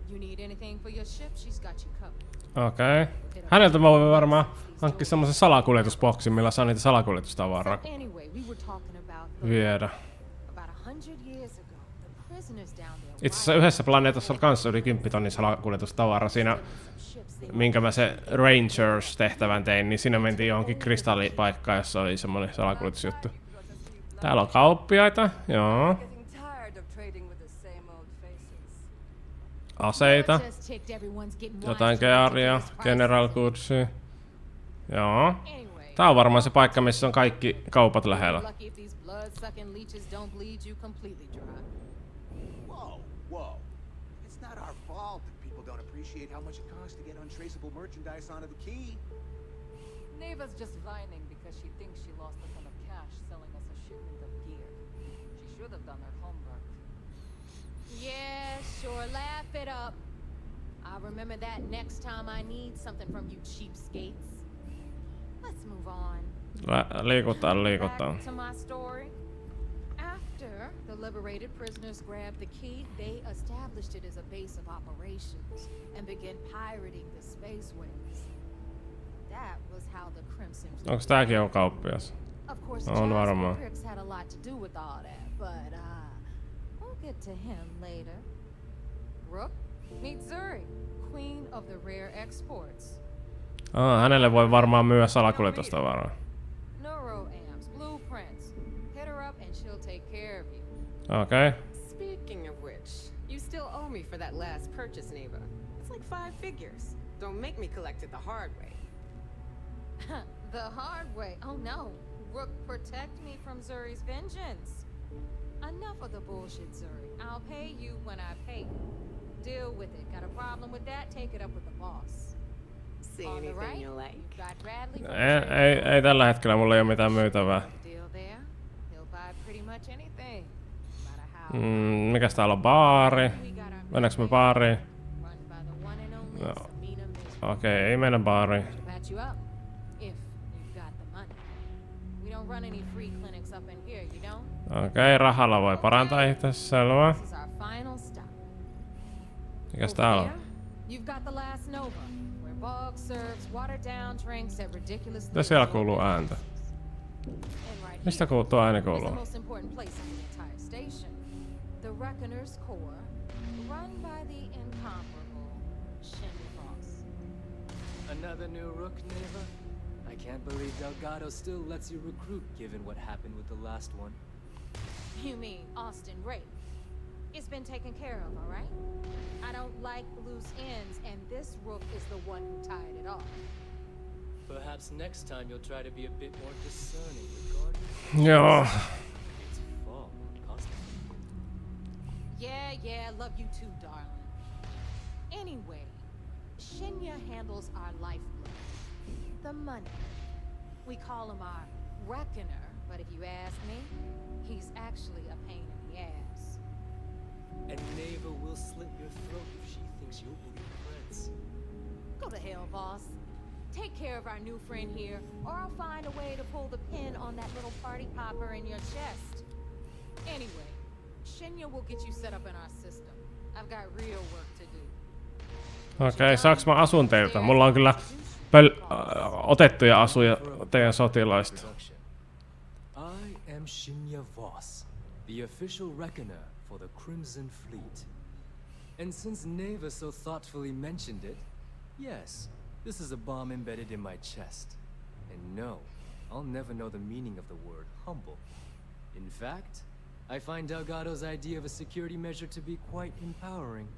You need anything for your ship, she's got you covered. Okei. Häneltä mä voin varmaan hankkia semmosen salakuljetusboksin, millä saa niitä salakuljetustavaraa viedä. Itse asiassa yhdessä planeetassa oli kans yli 10 tonnin salakuljetustavaraa siinä, minkä mä se Rangers-tehtävän tein, niin siinä mentiin johonkin kristallipaikkaan, jossa oli semmonen salakuljetusjuttu. Täällä on kauppiaita, joo. Aseita. Jotain gearia, General Goodsia. Joo. Tää on varmaan se paikka, missä on kaikki kaupat lähellä. Whoa. It's not our fault that people don't appreciate how much it costs to get untraceable merchandise onto the key. Neva's just whining because she thinks she lost a ton of cash selling us a shipment of gear. She should have done her homework. Yeah, sure, laugh it up. I'll remember that next time I need something from you cheapskates. Let's move on. Liikutaan. Back to my story. After the liberated prisoners grabbed the key, they established it as a base of operations and began pirating the spaceways. That was how the Crimson Fleet. Onks tääkin on kauppias? Of course, on varmaan. Cripps had a lot to do with all that, but we'll get to him later. Rook, meet Zuri, queen of the rare exports. Hänelle voi varmaan myyä salakuljetustavaraa. Neuroamps, blueprints. Hit her up and she'll take care of you. Okay. Speaking of which, you still owe me for that last purchase, Neva. It's like 5 figures. Don't make me collect it the hard way. The hard way? Oh no. Rook, protect me from Zuri's vengeance. Enough of the bullshit, Zuri. I'll pay you when I pay you. Deal with it. Got a problem with that? Take it up with the boss. See anything you like? Got Bradley. Ei tällä hetkellä mulla ei oo mitään myytävää. Deal there. He'll buy pretty much anything. Mikäs täällä on? Baari? Mennäänkö me baariin? No. Okei, ei mennä baariin. Okei, rahalla voi parantaa itse, selvä. Mikäs täällä on? Mitä siellä kuuluu ääntä? Mistä tuo ääni kuuluu? The Reckoner's Corps, run by the incomparable Shinya Voss. Another new rook, Neva? I can't believe Delgado still lets you recruit, given what happened with the last one. You mean Austin Ray? It's been taken care of, all right? I don't like loose ends, and this rook is the one who tied it off. Perhaps next time you'll try to be a bit more discerning regarding... Joo. Yeah, love you too, darling. Anyway, Shinya handles our lifeblood. The money. We call him our reckoner, but if you ask me, he's actually a pain in the ass. And Neva will slit your throat if she thinks you'll believe threats. Go to hell, boss. Take care of our new friend here, or I'll find a way to pull the pin on that little party popper in your chest. Anyway, Shinya will get you set up in our system. I've got real work to do. Okei, saaks mä asun teiltä? Mulla on kyllä otettuja asuja teidän sotilaista. I am Shinya Voss, the official reckoner for the Crimson Fleet. And since Neva so thoughtfully mentioned it, yes, this is a bomb embedded in my chest. And no, I'll never know the meaning of the word humble. In fact, I find Delgado's idea of a security measure to be quite empowering.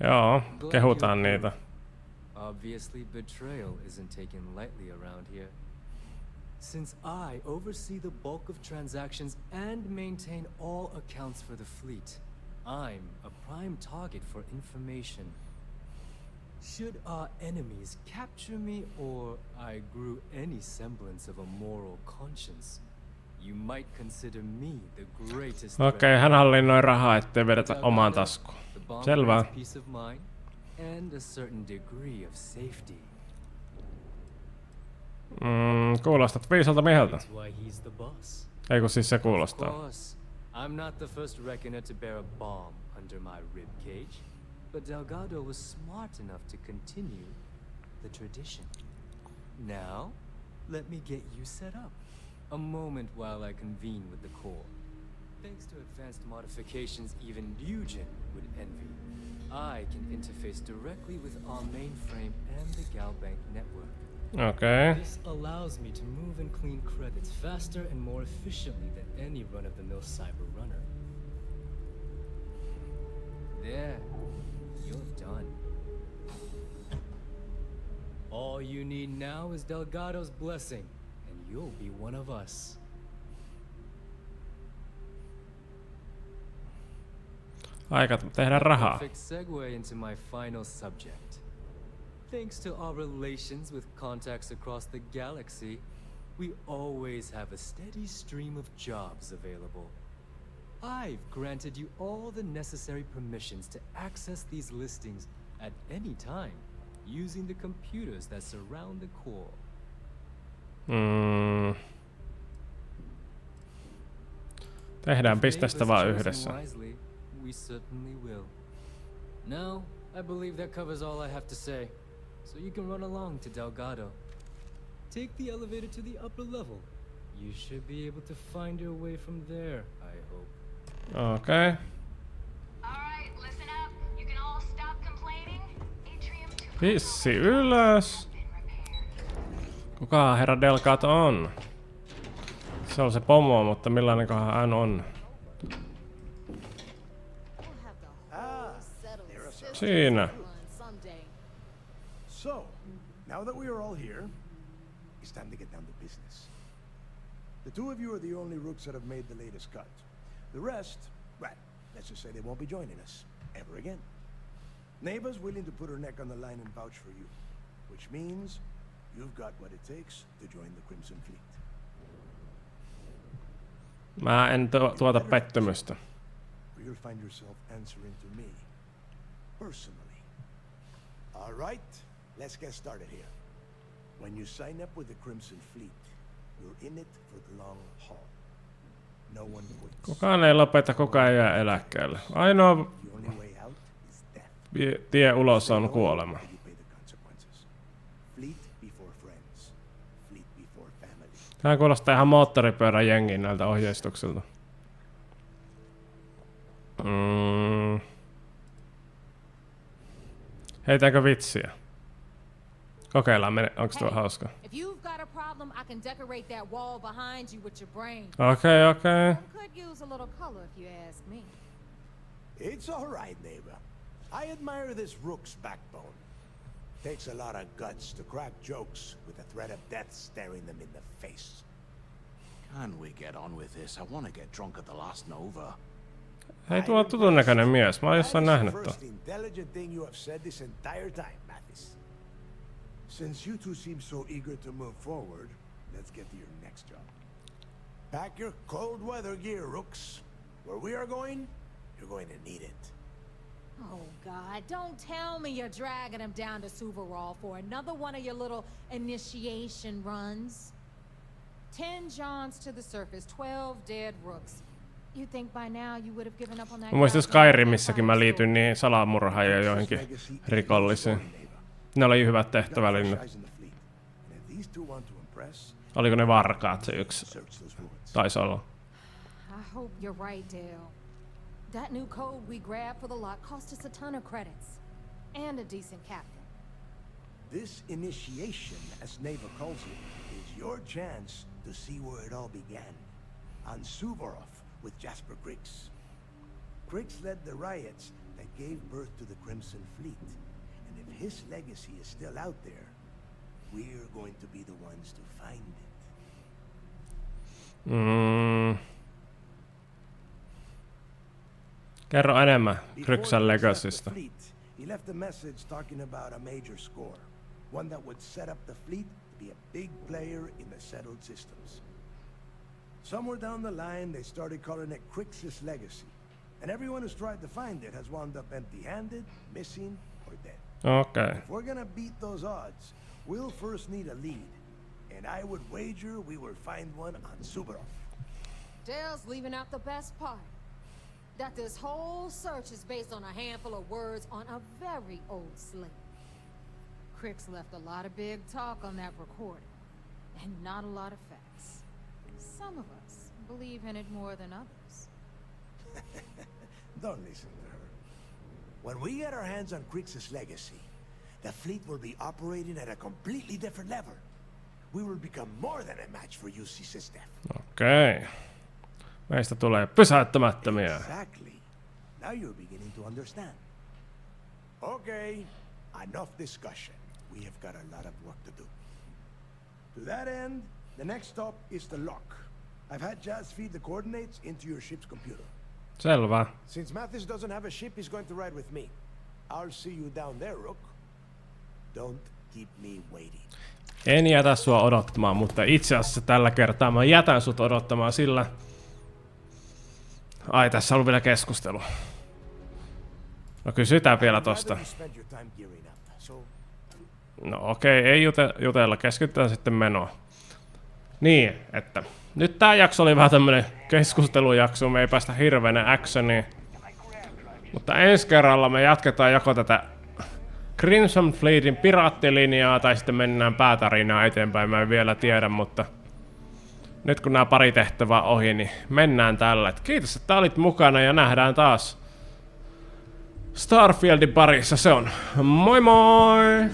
Joo, kehutaan niitä. Obviously, betrayal isn't taken lightly around here. Since I oversee the bulk of transactions and maintain all accounts for the fleet, I'm a prime target for information. Should our enemies capture me or I grew any semblance of a moral conscience, you might consider me the greatest. Okei, hän hallinnoi rahaa, ettei vedetä omaan taskuun. Selvä. Peace of mind and a certain degree of safety. Kuulostat viisalta mieheltä. That's why he's the boss. Ei kun siis se kuulostaa. Of course, I'm not the first reckoner to bear a bomb under my rib cage, but Delgado was smart enough to continue the tradition. Now, let me get you set up. A moment while I convene with the core. Thanks to advanced modifications even Liityin would envy, I can interface directly with our mainframe and the Galbank network. Okay. This allows me to move and clean credits faster and more efficiently than any run-of-the-mill cyber runner. There, you're done. All you need now is Delgado's blessing, and you'll be one of us. Aika tehdä rahaa. Perfect segue into my final subject. Thanks to our relations with contacts across the galaxy, we always have a steady stream of jobs available. I've granted you all the necessary permissions to access these listings at any time, using the computers that surround the core. Tehdään pistestä vaan yhdessä. We certainly will. Now, I believe that covers all I have to say. So you can run along to Delgado. Take the elevator to the upper level. You should be able to find your way from there, I hope. Okay. Alright, listen up. You can all stop complaining. Atrium 2. Pissi ylös. Kuka herra Delgado on? Se on se pomo, mutta millainenkohan hän on? Siinä. So, now that we are all here, it's time to get down to business. The two of you are the only rooks that have made the latest cut. The rest, well, let's just say they won't be joining us ever again. Neva's willing to put her neck on the line and vouch for you, which means you've got what it takes to join the Crimson Fleet. Mä en tuota pettymystä. You'll find yourself answering to me personally. All right, let's get started here. When you sign up with the Crimson Fleet, you're in it for the long haul. No one quits. Kukaan ei lopeta, kukaan ei jää eläkkeelle. Ainoa tie ulos on kuolema. Tää kuulostaa ihan moottoripyörän jengin näiltä ohjeistuksilta. Heitäänkö vitsiä? Kokeillaan, onks tuo hauska? Okei. It's all right, neighbor. I admire this rook's backbone. Takes a lot of guts to crack jokes with the threat of death staring them in the face. Can we get on with this? I want to get drunk at the last Nova. Hei, tuo on tutun näköinen mies. Mä oon jossain nähnyt tuon. Intelligent thing you have said this entire time, Mathis. Since you two seem so eager to move forward, let's get to your next job. Pack your cold weather gear, rooks. Where we are going, you're going to need it. Oh, God, don't tell me you're dragging him down to Suvarol for another one of your little initiation runs. 10 Johns to the surface, 12 dead rooks. You think by now you would have given up on that? Mä muistin Skyrimissäkin mä liityin niihin salamurhaajien joihinkin rikollisiin. Ne oli hyvät tehtävälinnat. Oliko ne varkaat se yksi? Taisi olla. I hope you're right, Dale. That new code we grabbed for the lot cost us a ton of credits. And a decent captain. This initiation, as Neva calls it, is your chance to see where it all began. On Suvorov with Jasper Griggs. Griggs led the riots that gave birth to the Crimson Fleet. And if his legacy is still out there, we're going to be the ones to find it. Kerro enemmän Kryxan legacysta. He left a message talking about a major score, one that would set up the fleet to be a big player in the settled systems. Somewhere down the line, they started calling it Kryx's legacy, and everyone who's tried to find it has wound up empty-handed, missing, or dead. Okay. If we're gonna beat those odds, we'll first need a lead, and I would wager we will find one on Subaroff. Dale's leaving out the best part. That this whole search is based on a handful of words on a very old slate. Kryx left a lot of big talk on that recording, and not a lot of facts. Some of us believe in it more than others. Don't listen to her. When we get our hands on Kryx's legacy, the fleet will be operating at a completely different level. We will become more than a match for UC system. Okei. Meistä tulee pysäyttämättömiä. Exactly. Now you're beginning to understand. Okay, enough discussion. We have got a lot of work to do. To that end, the next stop is the lock. I've had Jazz feed the coordinates into your ship's computer. Selvä. Since Mathis doesn't have a ship, he's going to ride with me. I'll see you down there, Rook. Don't keep me waiting. En jätä sua odottamaan, mutta itse asiassa tällä kertaa mä jätän sut odottamaan sillä... Ai, tässä on ollut vielä keskustelu. No kysytään vielä tosta. No okei, ei jutella, keskitytään sitten menoa. Niin, että nyt tää jakso oli vähän tämmönen keskustelujakso, me ei päästä hirveänä actioniin. Mutta ensi kerralla me jatketaan joko tätä Crimson Fleetin piraattilinjaa tai sitten mennään päätarinaa eteenpäin, mä en vielä tiedä, mutta nyt kun nämä pari tehtävää ohi, niin mennään tällä. Et kiitos, että olit mukana ja nähdään taas Starfieldin parissa. Se on moi moi!